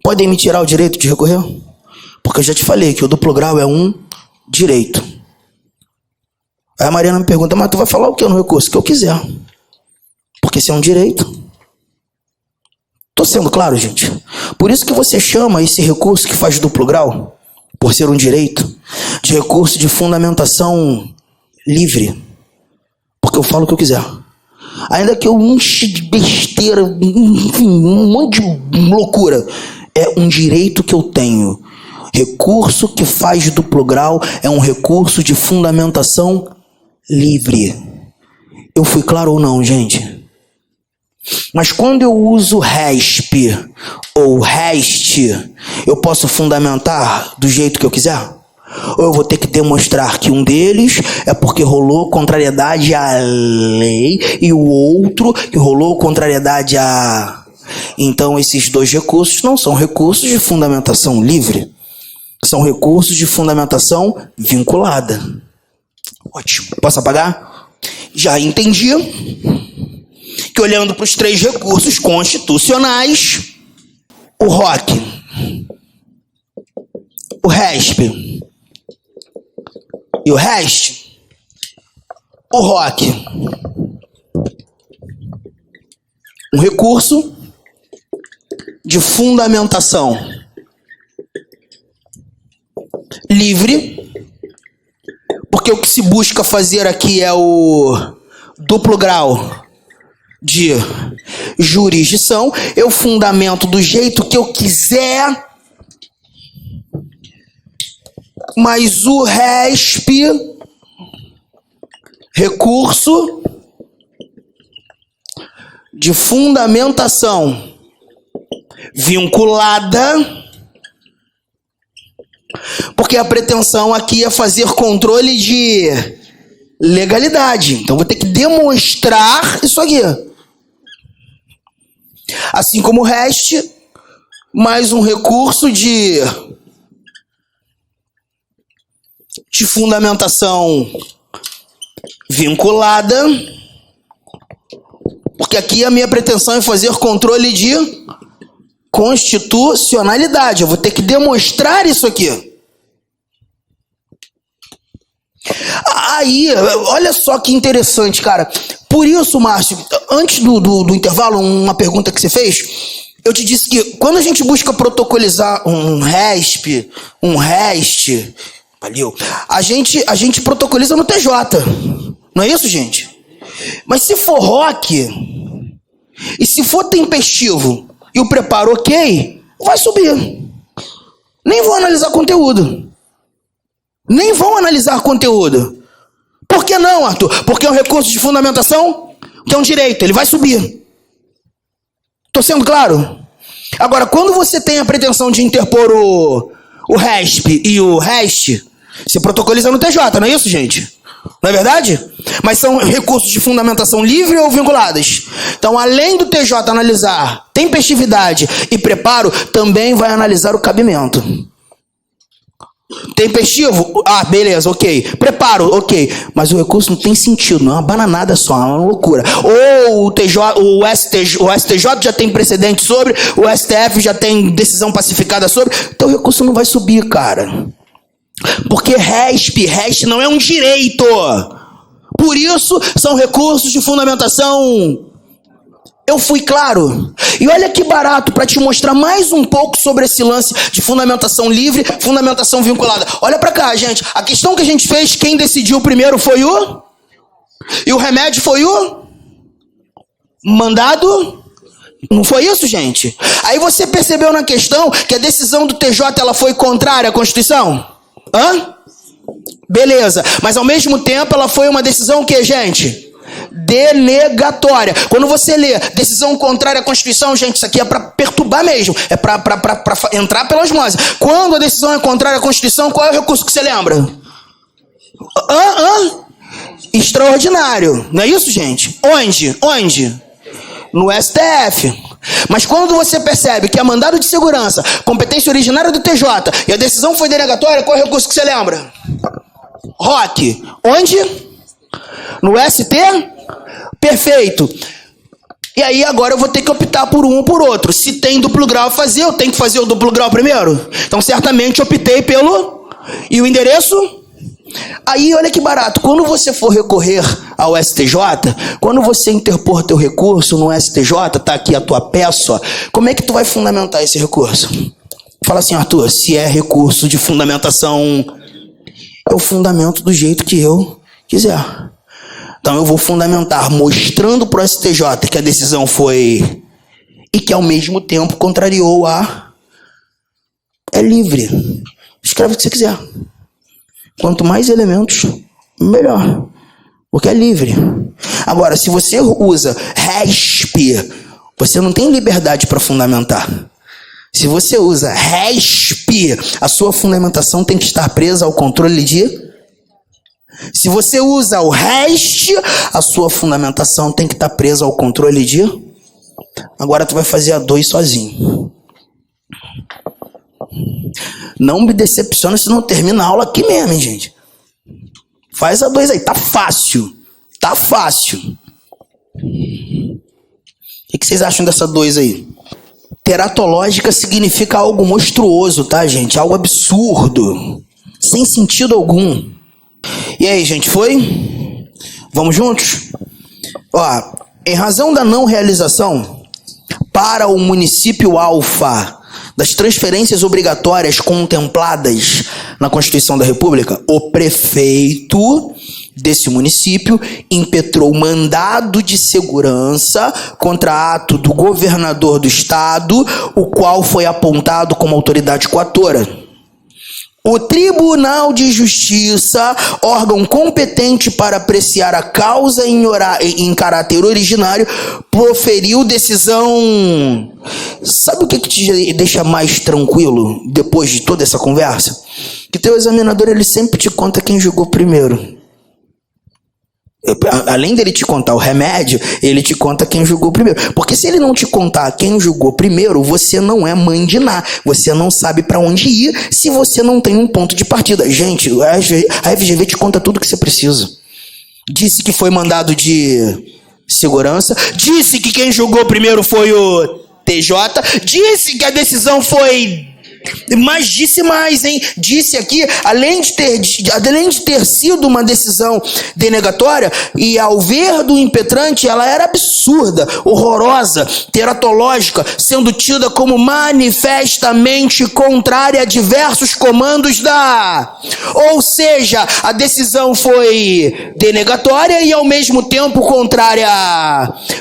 Podem me tirar o direito de recorrer? Porque eu já te falei que o duplo grau é um direito. Aí a Mariana me pergunta, mas tu vai falar o que no recurso? O que eu quiser. Porque se é um direito... Tô sendo claro, gente? Por isso que você chama esse recurso que faz duplo grau, por ser um direito, de recurso de fundamentação livre. Porque eu falo o que eu quiser. Ainda que eu enche de besteira, enfim, um monte de loucura. É um direito que eu tenho. Recurso que faz duplo grau é um recurso de fundamentação livre. Eu fui claro ou não, gente? Mas quando eu uso RESP ou REST, eu posso fundamentar do jeito que eu quiser? Ou eu vou ter que demonstrar que um deles é porque rolou contrariedade à lei e o outro que rolou contrariedade a... Então esses dois recursos não são recursos de fundamentação livre, são recursos de fundamentação vinculada. Ótimo. Posso apagar? Já entendi que olhando para os três recursos constitucionais, o ROC, o RESP e o REST, o ROC, um recurso de fundamentação livre, porque o que se busca fazer aqui é o duplo grau de jurisdição. Eu fundamento do jeito que eu quiser, mas o RESP, recurso de fundamentação vinculada, porque a pretensão aqui é fazer controle de legalidade. Então vou ter que demonstrar isso aqui. Assim como o REST, mais um recurso de fundamentação vinculada, porque aqui a minha pretensão é fazer controle de constitucionalidade. Eu vou ter que demonstrar isso aqui. Aí, olha só que interessante, cara. Por isso, Márcio, antes do intervalo, uma pergunta que você fez, eu te disse que quando a gente busca protocolizar um RESP, um REST, valeu, a gente protocoliza no TJ. Não é isso, gente? Mas se for ROC, e se for tempestivo, e o preparo ok, vai subir. Nem vou analisar conteúdo. Nem vão analisar conteúdo. Por que não, Arthur? Porque é um recurso de fundamentação que é um direito, ele vai subir. Estou sendo claro? Agora, quando você tem a pretensão de interpor o RESP e o REST, você protocoliza no TJ, não é isso, gente? Não é verdade? Mas são recursos de fundamentação livre ou vinculadas? Então, além do TJ analisar tempestividade e preparo, também vai analisar o cabimento. Tempestivo? Ah, beleza, ok. Preparo, ok. Mas o recurso não tem sentido, não é uma bananada só, é uma loucura. Ou o STJ já tem precedente sobre, o STF já tem decisão pacificada sobre, então o recurso não vai subir, cara. Porque RESP não é um direito. Por isso, são recursos de fundamentação. Eu fui claro? E olha que barato para te mostrar mais um pouco sobre esse lance de fundamentação livre, fundamentação vinculada. Olha para cá, gente. A questão que a gente fez, quem decidiu primeiro foi o... E o remédio foi o... Mandado... Não foi isso, gente? Aí você percebeu na questão que a decisão do TJ ela foi contrária à Constituição? Hã? Beleza. Mas ao mesmo tempo ela foi uma decisão o que, gente? Denegatória. Quando você lê decisão contrária à Constituição, gente, isso aqui é para perturbar mesmo. É para entrar pelas mãos. Quando a decisão é contrária à Constituição, qual é o recurso que você lembra? Extraordinário. Não é isso, gente? Onde? No STF. Mas quando você percebe que é mandado de segurança, competência originária do TJ, e a decisão foi denegatória, qual é o recurso que você lembra? ROC. Onde? No ST? Perfeito. E aí agora eu vou ter que optar por um ou por outro. Se tem duplo grau a fazer, eu tenho que fazer o duplo grau primeiro? Então certamente optei pelo... E o endereço? Aí olha que barato. Quando você for recorrer ao STJ, quando você interpor teu recurso no STJ, tá aqui a tua peça, como é que tu vai fundamentar esse recurso? Fala assim, Arthur, se é recurso de fundamentação, eu fundamento do jeito que eu quiser. Então eu vou fundamentar mostrando para o STJ que a decisão foi e que ao mesmo tempo contrariou a... É livre. Escreve o que você quiser. Quanto mais elementos, melhor. Porque é livre. Agora, se você usa RESP, você não tem liberdade para fundamentar. Se você usa RESP, a sua fundamentação tem que estar presa ao controle de... Se você usa o REST, a sua fundamentação tem que estar presa ao controle de... Agora tu vai fazer a 2 sozinho. Não me decepciona se não termina a aula aqui mesmo, hein, gente. Faz a 2 aí, tá fácil. Tá fácil. O que vocês acham dessa 2 aí? Teratológica significa algo monstruoso, tá, gente? Algo absurdo. Sem sentido algum. E aí, gente, foi? Vamos juntos? Ó, em razão da não realização para o município alfa das transferências obrigatórias contempladas na Constituição da República, o prefeito desse município impetrou mandado de segurança contra ato do governador do estado, o qual foi apontado como autoridade coatora. O Tribunal de Justiça, órgão competente para apreciar a causa em caráter originário, proferiu decisão... Sabe o que te deixa mais tranquilo depois de toda essa conversa? Que teu examinador, ele sempre te conta quem julgou primeiro. Além dele te contar o remédio, ele te conta quem julgou primeiro. Porque se ele não te contar quem julgou primeiro, você não é mãe de nada. Você não sabe para onde ir se você não tem um ponto de partida. Gente, a FGV te conta tudo que você precisa. Disse que foi mandado de segurança. Disse que quem julgou primeiro foi o TJ. Disse que a decisão foi... Mas disse mais, hein? Disse aqui, além de ter sido uma decisão denegatória, e ao ver do impetrante, ela era absurda, horrorosa, teratológica, sendo tida como manifestamente contrária a diversos comandos da... Ou seja, a decisão foi denegatória e ao mesmo tempo contrária,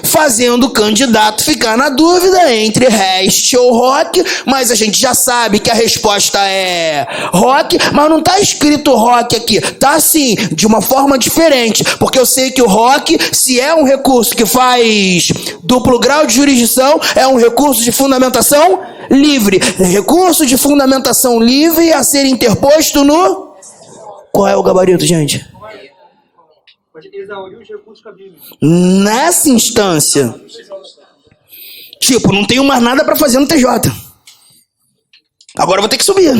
fazendo o candidato ficar na dúvida entre REST ou ROC, mas a gente já sabe que a resposta é ROC, mas não está escrito ROC aqui, tá assim, de uma forma diferente, porque eu sei que o ROC, se é um recurso que faz duplo grau de jurisdição, é um recurso de fundamentação livre, recurso de fundamentação livre a ser interposto no... Qual é o gabarito, gente? Nessa instância, tipo, não tenho mais nada para fazer no TJ. Agora eu vou ter que subir.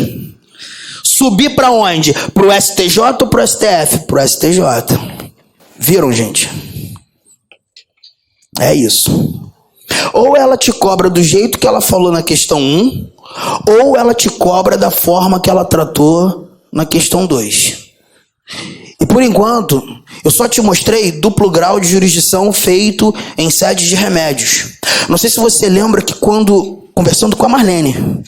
Subir para onde? Pro STJ ou pro STF? Pro STJ. Viram, gente? É isso. Ou ela te cobra do jeito que ela falou na questão 1, ou ela te cobra da forma que ela tratou na questão 2. E por enquanto, eu só te mostrei duplo grau de jurisdição feito em sede de remédios. Não sei se você lembra que quando, conversando com a Marlene,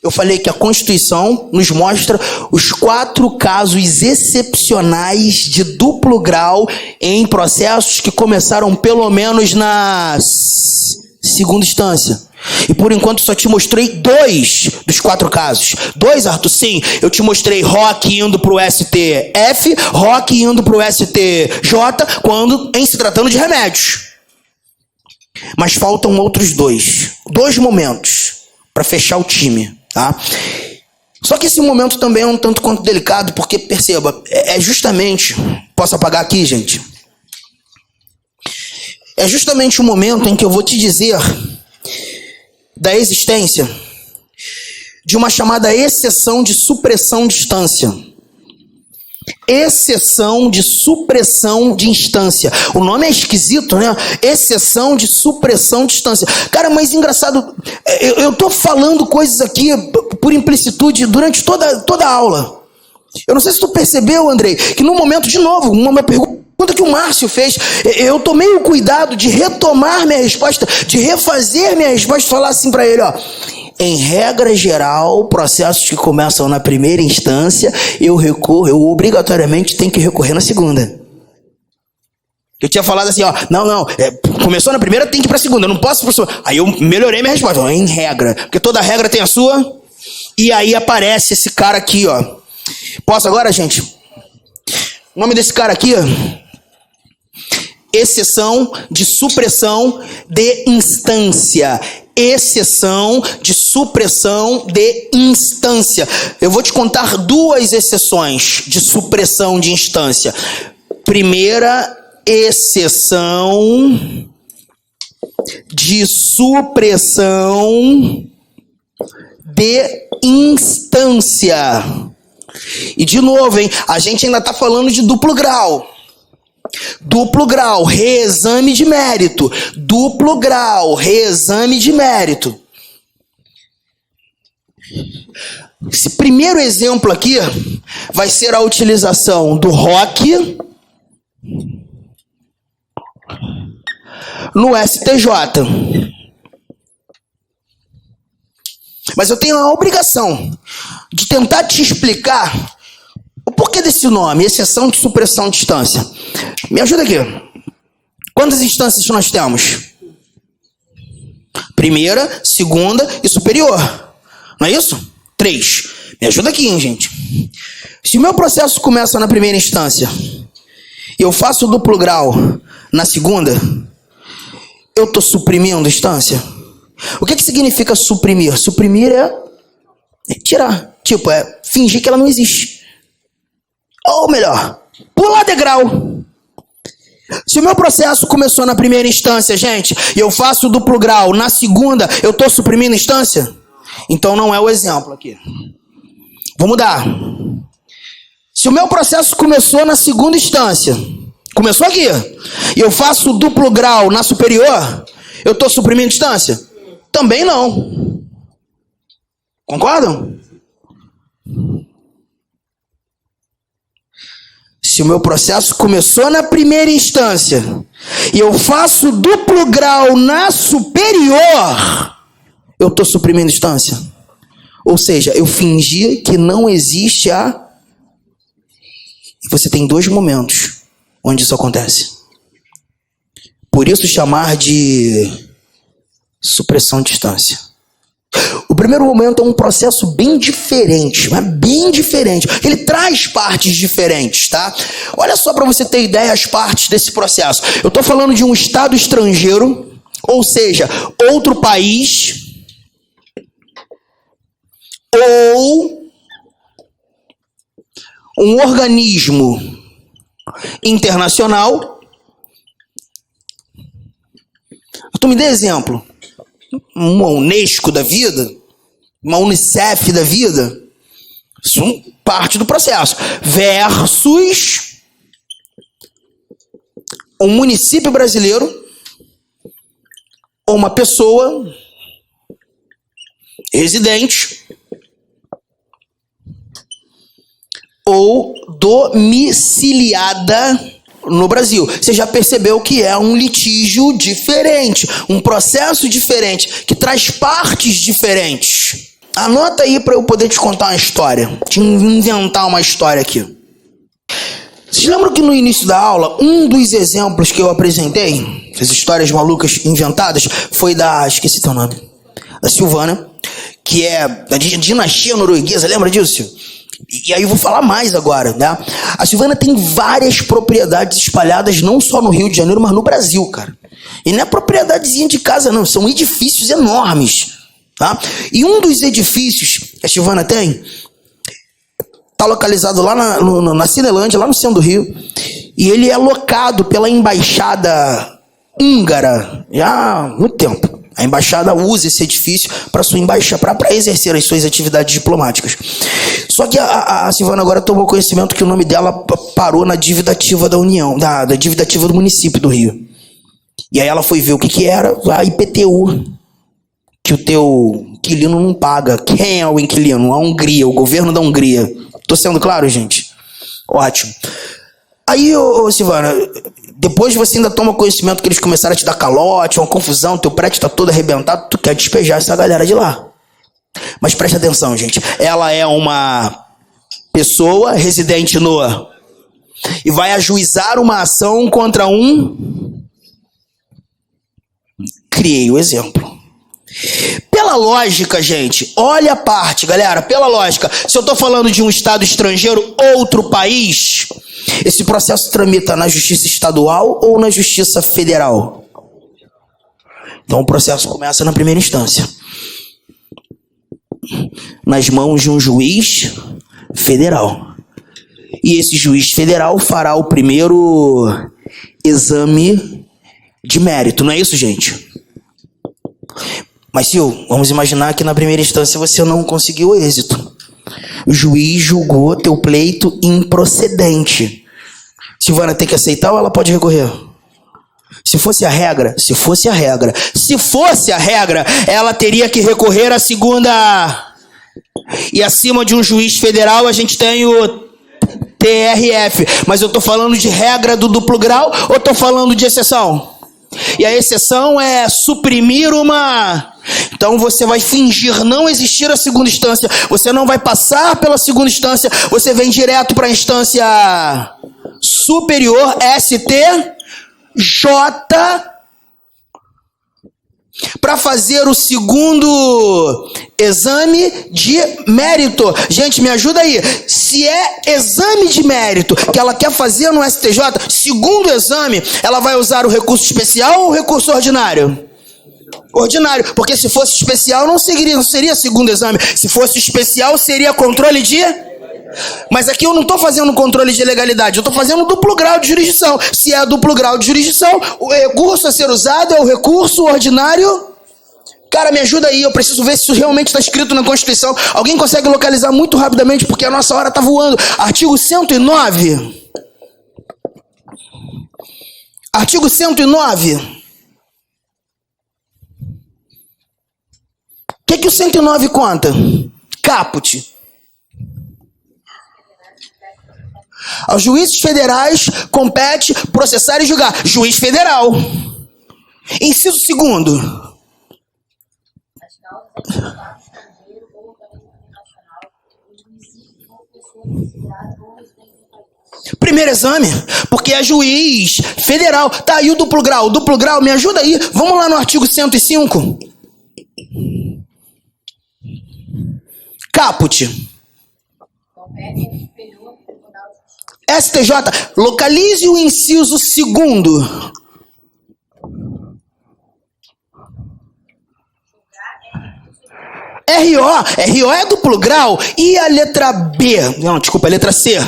eu falei que a Constituição nos mostra os 4 casos excepcionais de duplo grau em processos que começaram pelo menos na segunda instância. E por enquanto só te mostrei 2 dos 4 casos. 2, Arthur? Sim, eu te mostrei ROC indo para o STF, ROC indo para o STJ, quando em se tratando de remédios. Mas faltam outros 2 momentos para fechar o time, tá? Só que esse momento também é um tanto quanto delicado, porque, perceba, é justamente... Posso apagar aqui, gente? É justamente o momento em que eu vou te dizer da existência de uma chamada exceção de supressão de instância. Exceção de supressão de instância. O nome é esquisito, né? Exceção de supressão de instância. Cara, mas engraçado, eu tô falando coisas aqui por implicitude durante toda a aula. Eu não sei se tu percebeu, Andrei, que no momento, de novo, uma pergunta que o Márcio fez, eu tomei o cuidado de retomar minha resposta, de refazer minha resposta, falar assim para ele, ó. Em regra geral, processos que começam na primeira instância, eu obrigatoriamente tenho que recorrer na segunda. Eu tinha falado assim, ó, começou na primeira, tem que ir para a segunda, eu não posso ir para a segunda. Aí eu melhorei minha resposta, ó, em regra, porque toda regra tem a sua, e aí aparece esse cara aqui, ó. Posso agora, gente? O nome desse cara aqui, ó, exceção de supressão de instância. exceção de supressão de instância. Eu vou te contar duas exceções de supressão de instância. Primeira exceção de supressão de instância. E de novo, hein? A gente ainda está falando de duplo grau. Duplo grau, reexame de mérito. Duplo grau, reexame de mérito. Esse primeiro exemplo aqui vai ser a utilização do ROC no STJ. Mas eu tenho a obrigação de tentar te explicar o porquê desse nome, exceção de supressão de instância. Me ajuda aqui. Quantas instâncias nós temos? Primeira, segunda e superior. Não é isso? 3. Me ajuda aqui, hein, gente. Se o meu processo começa na primeira instância e eu faço duplo grau na segunda, eu estou suprimindo a instância? O que significa suprimir? Suprimir é tirar. Tipo, é fingir que ela não existe. Ou melhor, pular degrau. Se o meu processo começou na primeira instância, gente, e eu faço duplo grau na segunda, eu estou suprimindo a instância? Então não é o exemplo aqui. Vou mudar. Se o meu processo começou na segunda instância, começou aqui, e eu faço duplo grau na superior, eu estou suprimindo a instância? Também não. Concordam? Se o meu processo começou na primeira instância e eu faço duplo grau na superior, eu estou suprimindo a instância. Ou seja, eu fingi que não existe a... E você tem 2 momentos onde isso acontece. Por isso chamar de supressão de instância. O primeiro momento é um processo bem diferente, mas bem diferente. Ele traz partes diferentes, tá? Olha só para você ter ideia as partes desse processo. Eu estou falando de um estado estrangeiro, ou seja, outro país, ou um organismo internacional. Tu me dê exemplo. Uma Unesco da vida, uma Unicef da vida, isso é parte do processo, versus um município brasileiro ou uma pessoa residente ou domiciliada no Brasil. Você já percebeu que é um litígio diferente, um processo diferente, que traz partes diferentes. Anota aí para eu poder te contar uma história, te inventar uma história aqui. Vocês lembram que no início da aula, um dos exemplos que eu apresentei, as histórias malucas inventadas, foi da, esqueci teu nome, da Silvana, que é da dinastia norueguesa, lembra disso? E aí eu vou falar mais agora, né? A Silvana tem várias propriedades espalhadas não só no Rio de Janeiro, mas no Brasil, cara. E não é propriedadezinha de casa, não. São edifícios enormes, tá? E um dos edifícios que a Silvana tem está localizado lá na Cinelândia, lá no centro do Rio. E ele é locado pela embaixada húngara já há muito tempo. A embaixada usa esse edifício para exercer as suas atividades diplomáticas. Só que a Silvana agora tomou conhecimento que o nome dela parou na dívida ativa da União, da dívida ativa do município do Rio. E aí ela foi ver o que era a IPTU, que o teu inquilino não paga. Quem é o inquilino? A Hungria, o governo da Hungria. Tô sendo claro, gente? Ótimo. Aí, Silvana, depois você ainda toma conhecimento que eles começaram a te dar calote, uma confusão, teu prédio está todo arrebentado, tu quer despejar essa galera de lá. Mas preste atenção, gente. Ela é uma pessoa residente no... e vai ajuizar uma ação contra um... Criei o exemplo. Pela lógica, gente, olha a parte, galera, pela lógica, se eu tô falando de um estado estrangeiro, outro país, esse processo tramita na justiça estadual ou na justiça federal? Então o processo começa na primeira instância, nas mãos de um juiz federal. E esse juiz federal fará o primeiro exame de mérito, não é isso, gente? Mas, Sil, vamos imaginar que na primeira instância você não conseguiu êxito. O juiz julgou teu pleito improcedente. Silvana tem que aceitar ou ela pode recorrer? Se fosse a regra, ela teria que recorrer à segunda. E acima de um juiz federal a gente tem o TRF. Mas eu tô falando de regra do duplo grau ou tô falando de exceção? E a exceção é suprimir uma. Então você vai fingir não existir a segunda instância. Você não vai passar pela segunda instância. Você vem direto para a instância superior, STJ, para fazer o segundo exame de mérito. Gente, me ajuda aí. Se é exame de mérito que ela quer fazer no STJ, segundo exame, ela vai usar o recurso especial ou o recurso ordinário? Ordinário, porque se fosse especial não seria segundo exame. Se fosse especial seria controle de... Mas aqui eu não estou fazendo controle de legalidade, eu estou fazendo duplo grau de jurisdição. Se é duplo grau de jurisdição, o recurso a ser usado é o recurso ordinário. Cara, me ajuda aí, eu preciso ver se isso realmente está escrito na Constituição. Alguém consegue localizar muito rapidamente, porque a nossa hora está voando. Artigo 109. Artigo 109. O que o 109 conta? Caput. Aos juízes federais compete processar e julgar. Juiz federal. Inciso 2º. Primeiro exame, porque é juiz federal. Tá aí o duplo grau. O duplo grau, me ajuda aí. Vamos lá no artigo 105. Caput. STJ, localize o inciso 2º. RO é duplo grau. E a letra B? Não, desculpa, a letra C. As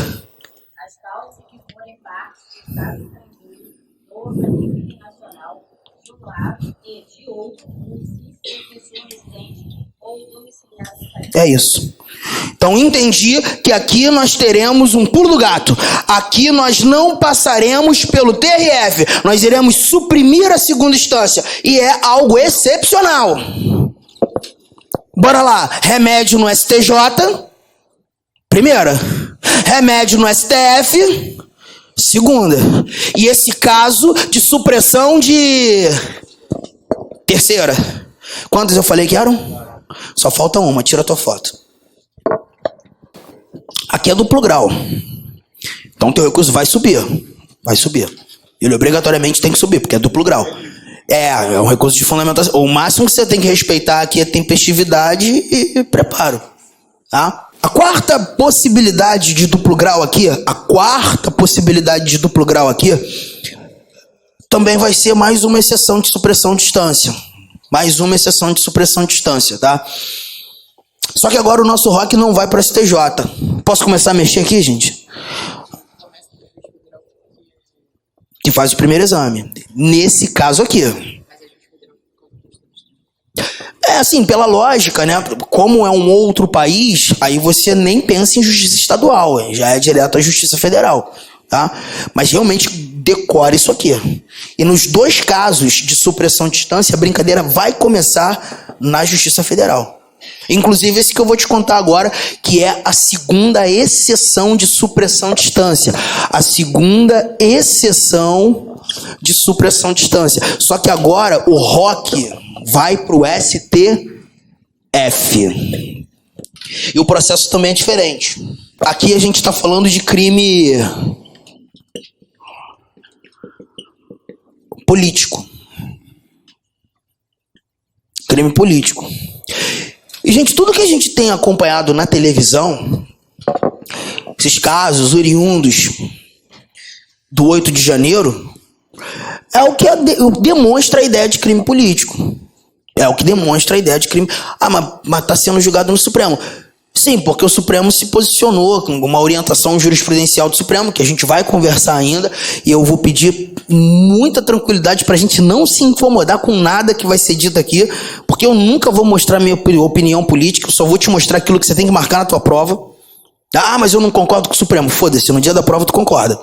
causas que forem parte do Estado estrangeiro ou organismo internacional, do lado e de outro município de pessoa residente ou domiciliada no país. É isso. Então entendi que aqui nós teremos um pulo do gato. Aqui nós não passaremos pelo TRF. Nós iremos suprimir a segunda instância. E é algo excepcional. Bora lá. Remédio no STJ. Primeira. Remédio no STF. Segunda. E esse caso de supressão de... Terceira. Quantas eu falei que eram? Só falta uma. Tira a tua foto. Aqui é duplo grau. Então teu recurso vai subir. Vai subir. Ele obrigatoriamente tem que subir, porque é duplo grau. É um recurso de fundamentação. O máximo que você tem que respeitar aqui é tempestividade e preparo. Tá? A quarta possibilidade de duplo grau aqui, também vai ser mais uma exceção de supressão de instância. Tá? Só que agora o nosso ROC não vai para o STJ. Posso começar a mexer aqui, gente? Que faz o primeiro exame. Nesse caso aqui. É assim, pela lógica, né? Como é um outro país, aí você nem pensa em justiça estadual. Já é direto à justiça federal. Tá? Mas realmente decore isso aqui. E nos dois casos de supressão de instância, a brincadeira vai começar na justiça federal. Inclusive esse que eu vou te contar agora, que é a segunda exceção de supressão de instância. A segunda exceção de supressão de instância. Só que agora o ROC vai para o STF. E o processo também é diferente. Aqui a gente está falando de crime político. Crime político. E, gente, tudo que a gente tem acompanhado na televisão, esses casos oriundos do 8 de janeiro, é o que demonstra a ideia de crime político. É o que demonstra a ideia de crime. Ah, mas está sendo julgado no Supremo. Sim, porque o Supremo se posicionou com uma orientação jurisprudencial do Supremo, que a gente vai conversar ainda, e eu vou pedir muita tranquilidade para a gente não se incomodar com nada que vai ser dito aqui, porque eu nunca vou mostrar minha opinião política, eu só vou te mostrar aquilo que você tem que marcar na tua prova. Ah, mas eu não concordo com o Supremo. Foda-se, no dia da prova tu concorda.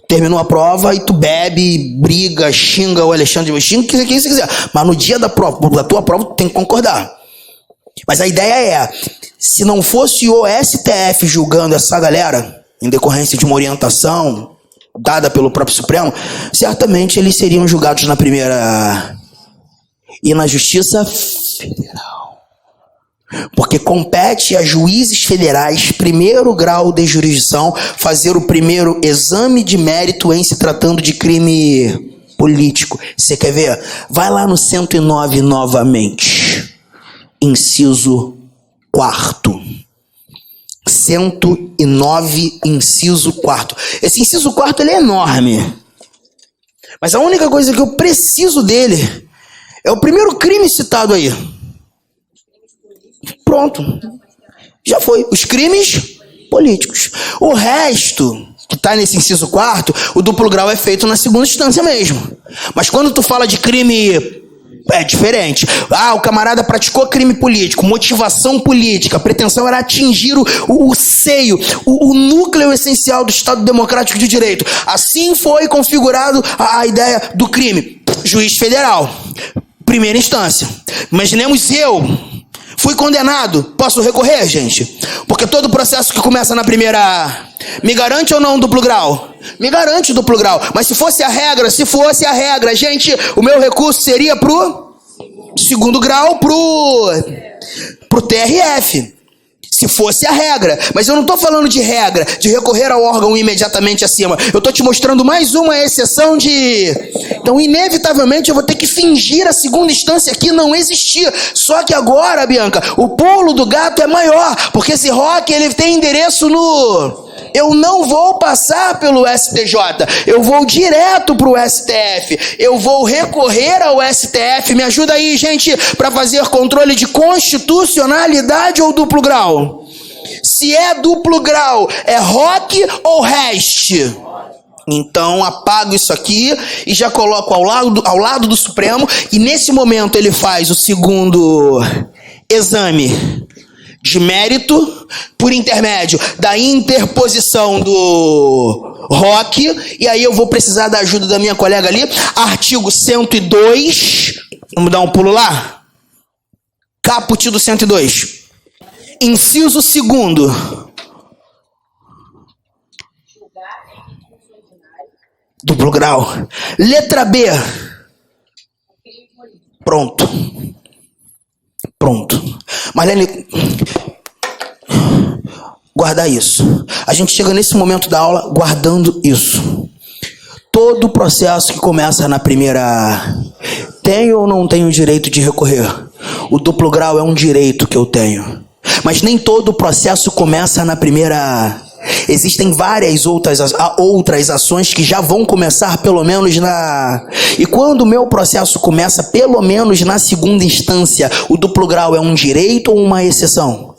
Terminou a prova e tu bebe, briga, xinga o Alexandre, xinga quem você quiser. Mas no dia da tua prova tu tem que concordar. Mas a ideia é, se não fosse o STF julgando essa galera, em decorrência de uma orientação dada pelo próprio Supremo, certamente eles seriam julgados na primeira e na Justiça Federal. Porque compete a juízes federais, primeiro grau de jurisdição, fazer o primeiro exame de mérito em se tratando de crime político. Você quer ver? Vai lá no 109 novamente. Inciso 4º. 109, inciso 4º. Esse inciso 4º ele é enorme. Mas a única coisa que eu preciso dele é o primeiro crime citado aí. Pronto. Já foi. Os crimes políticos. O resto, que está nesse inciso 4º, o duplo grau é feito na segunda instância mesmo. Mas quando tu fala de crime, é diferente. Ah, o camarada praticou crime político, motivação política, a pretensão era atingir o seio, o núcleo essencial do Estado Democrático de Direito. Assim foi configurado a ideia do crime. Juiz federal, primeira instância. Imaginemos eu fui condenado. Posso recorrer, gente? Porque todo processo que começa na primeira... Me garante ou não um duplo grau? Me garante duplo grau. Mas se fosse a regra, gente, o meu recurso seria pro segundo grau, pro TRF. Se fosse a regra. Mas eu não estou falando de regra, de recorrer ao órgão imediatamente acima. Eu estou te mostrando mais uma exceção de... Então, inevitavelmente, eu vou ter que fingir a segunda instância aqui não existir. Só que agora, Bianca, o pulo do gato é maior. Porque esse ROC, ele tem endereço no... Eu não vou passar pelo STJ. Eu vou direto para o STF. Eu vou recorrer ao STF. Me ajuda aí, gente, para fazer controle de constitucionalidade ou duplo grau? Se é duplo grau, é ROC ou REST? Então apago isso aqui e já coloco ao lado do Supremo. E nesse momento ele faz o segundo exame de mérito por intermédio da interposição do ROC. E aí eu vou precisar da ajuda da minha colega ali. Artigo 102. Vamos dar um pulo lá? Caput do 102. Inciso 2º. Duplo grau. Letra B. Pronto. Marlene, guardar isso. A gente chega nesse momento da aula guardando isso. Todo processo que começa na primeira... Tenho ou não tenho direito de recorrer? O duplo grau é um direito que eu tenho. Mas nem todo processo começa na primeira... Existem várias outras ações que já vão começar pelo menos na... E quando o meu processo começa pelo menos na segunda instância, o duplo grau é um direito ou uma exceção?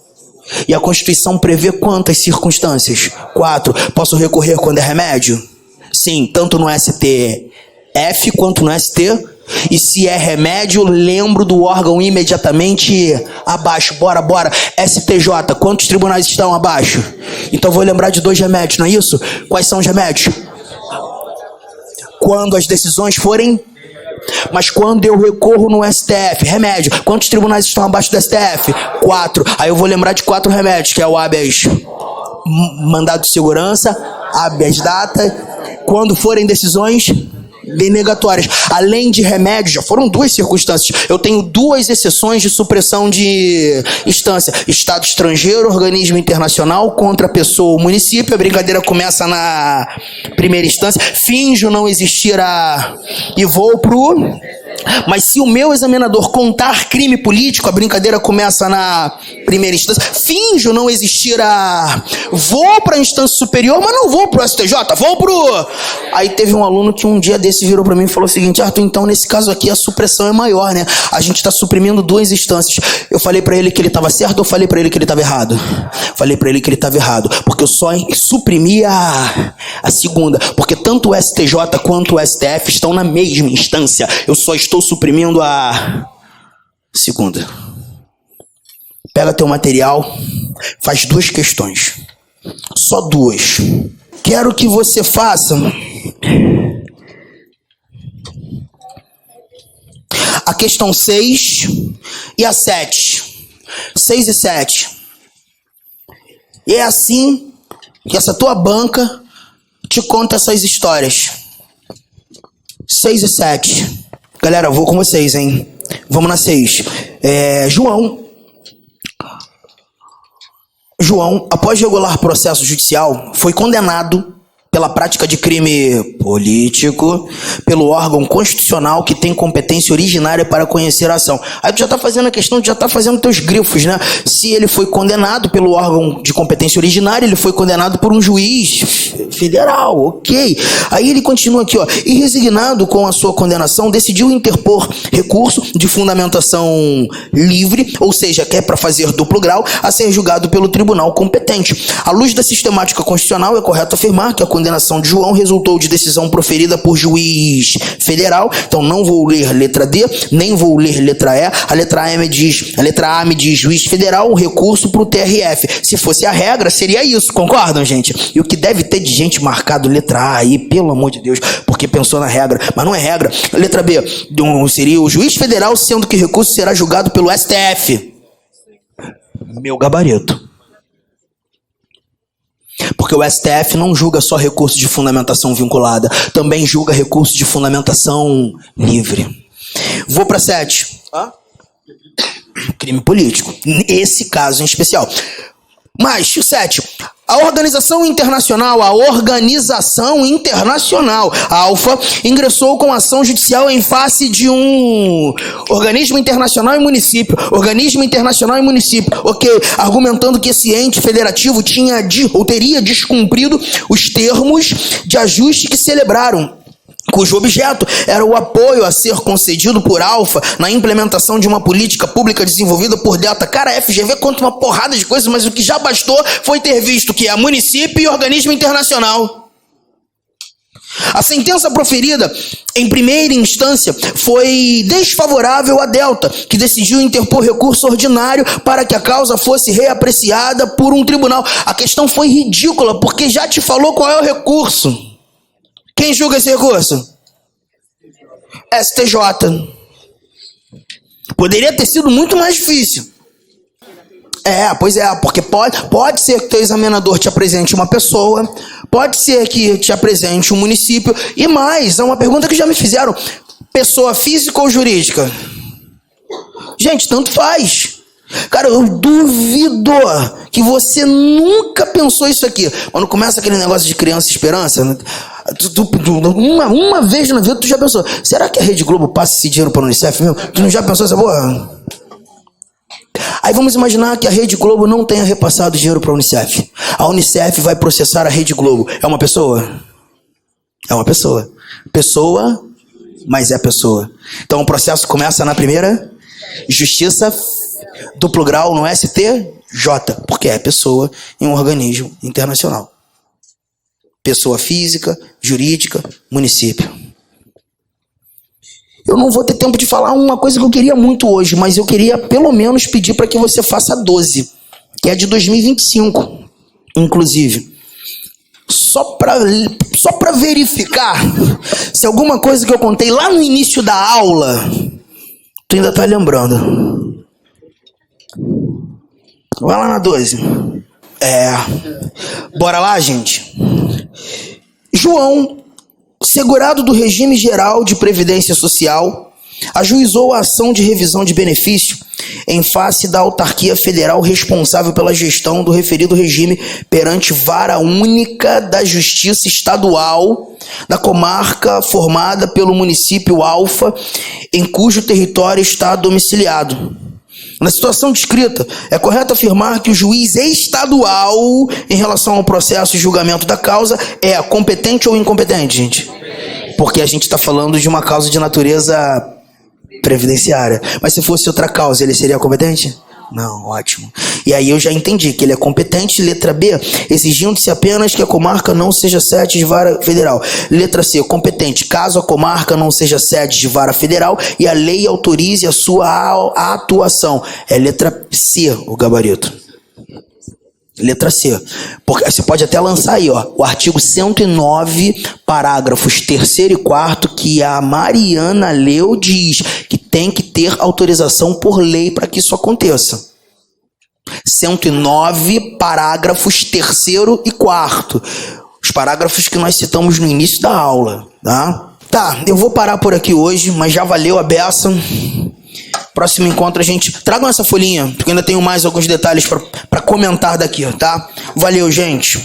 E a Constituição prevê quantas circunstâncias? 4. Posso recorrer quando é remédio? Sim, tanto no STF quanto no ST. E se é remédio, lembro do órgão imediatamente abaixo. Bora. STJ, quantos tribunais estão abaixo? Então vou lembrar de 2 remédios, não é isso? Quais são os remédios? Quando as decisões forem... Mas quando eu recorro no STF, remédio, quantos tribunais estão abaixo do STF? 4. Aí eu vou lembrar de 4 remédios, que é o habeas mandado de segurança, habeas data, quando forem decisões denegatórias. Além de remédios, já foram 2 circunstâncias. Eu tenho 2 exceções de supressão de instância. Estado estrangeiro, organismo internacional, contra pessoa ou município. A brincadeira começa na primeira instância. Finjo não existir e vou pro... Mas se o meu examinador contar crime político, a brincadeira começa na primeira instância. Finjo não existir Vou para a instância superior, mas não vou pro STJ, vou pro... Aí teve um aluno que um dia desse desse virou para mim e falou o seguinte: Arthur, então nesse caso aqui a supressão é maior, né? A gente está suprimindo duas instâncias. Eu falei para ele que ele estava certo ou falei para ele que ele estava errado? Falei para ele que ele estava errado, porque eu só suprimi a segunda, porque tanto o STJ quanto o STF estão na mesma instância. Eu só estou suprimindo a segunda. Pega teu material, faz duas questões. Só duas. Quero que você faça a questão 6 e a 7. 6 e 7. E é assim que essa tua banca te conta essas histórias. 6 e 7. Galera, eu vou com vocês, hein? Vamos na 6. João, após regular processo judicial, foi condenado pela prática de crime político pelo órgão constitucional que tem competência originária para conhecer a ação. Aí tu já tá fazendo a questão, tu já tá fazendo teus grifos, né? Se ele foi condenado pelo órgão de competência originária, ele foi condenado por um juiz federal, ok. Aí ele continua aqui, ó. E resignado com a sua condenação, decidiu interpor recurso de fundamentação livre, ou seja, que é para fazer duplo grau, a ser julgado pelo tribunal competente. À luz da sistemática constitucional, é correto afirmar que a condenação de João resultou de decisão proferida por juiz federal. Então não vou ler letra D, nem vou ler letra E. A letra A me diz juiz federal, um recurso para o TRF. Se fosse a regra, seria isso, concordam, gente? E o que deve ter de gente marcado letra A aí, pelo amor de Deus, porque pensou na regra, mas não é regra. Letra B, seria o juiz federal, sendo que o recurso será julgado pelo STF. Meu gabarito. Porque o STF não julga só recurso de fundamentação vinculada, também julga recurso de fundamentação livre. Vou para 7. Crime político. Esse caso em especial. Mas, 7. A organização internacional, a Alfa, ingressou com ação judicial em face de um organismo internacional e município. Ok, argumentando que esse ente federativo teria descumprido os termos de ajuste que celebraram, cujo objeto era o apoio a ser concedido por Alfa na implementação de uma política pública desenvolvida por Delta. Cara, a FGV conta uma porrada de coisas, mas o que já bastou foi ter visto que é município e organismo internacional. A sentença proferida em primeira instância foi desfavorável a Delta, que decidiu interpor recurso ordinário para que a causa fosse reapreciada por um tribunal. A questão foi ridícula, porque já te falou qual é o recurso. Quem julga esse recurso? STJ. Poderia ter sido muito mais difícil. Pois é, porque pode ser que teu examinador te apresente uma pessoa, pode ser que te apresente um município, e mais, é uma pergunta que já me fizeram: pessoa física ou jurídica? Gente, tanto faz. Cara, eu duvido que você nunca pensou isso aqui. Quando começa aquele negócio de criança esperança, uma vez na vida tu já pensou: será que a Rede Globo passa esse dinheiro para o Unicef mesmo? Tu não já pensou essa porra? Aí vamos imaginar que a Rede Globo não tenha repassado dinheiro para a Unicef. A Unicef vai processar a Rede Globo. É uma pessoa? É uma pessoa. Pessoa, mas é pessoa. Então o processo começa na primeira justiça, duplo grau no STJ, porque é pessoa em um organismo internacional. Pessoa física, jurídica, município. Eu não vou ter tempo de falar uma coisa que eu queria muito hoje, mas eu queria pelo menos pedir para que você faça 12, que é de 2025, inclusive. Só para verificar se alguma coisa que eu contei lá no início da aula, tu ainda tá lembrando. Vai lá na 12. Bora lá, gente. João, segurado do regime geral de previdência social, ajuizou a ação de revisão de benefício em face da autarquia federal responsável pela gestão do referido regime perante vara única da Justiça Estadual da comarca formada pelo município Alfa, em cujo território está domiciliado. Na situação descrita, é correto afirmar que o juiz estadual, em relação ao processo de julgamento da causa, é competente ou incompetente, gente? porque a gente está falando de uma causa de natureza previdenciária. Mas se fosse outra causa, ele seria competente? Não, ótimo. E aí eu já entendi que ele é competente. Letra B, exigindo-se apenas que a comarca não seja sede de vara federal. Letra C, competente caso a comarca não seja sede de vara federal e a lei autorize a sua atuação. É letra C o gabarito. Letra C. Porque você pode até lançar aí, ó, o artigo 109, parágrafos 3º e 4º, que a Mariana leu, diz que tem que ter autorização por lei para que isso aconteça. 109, parágrafos 3º e 4º. Os parágrafos que nós citamos no início da aula, tá? Tá, eu vou parar por aqui hoje, mas já valeu a beça. Próximo encontro a gente... Tragam essa folhinha, porque ainda tenho mais alguns detalhes para comentar daqui, tá? Valeu, gente.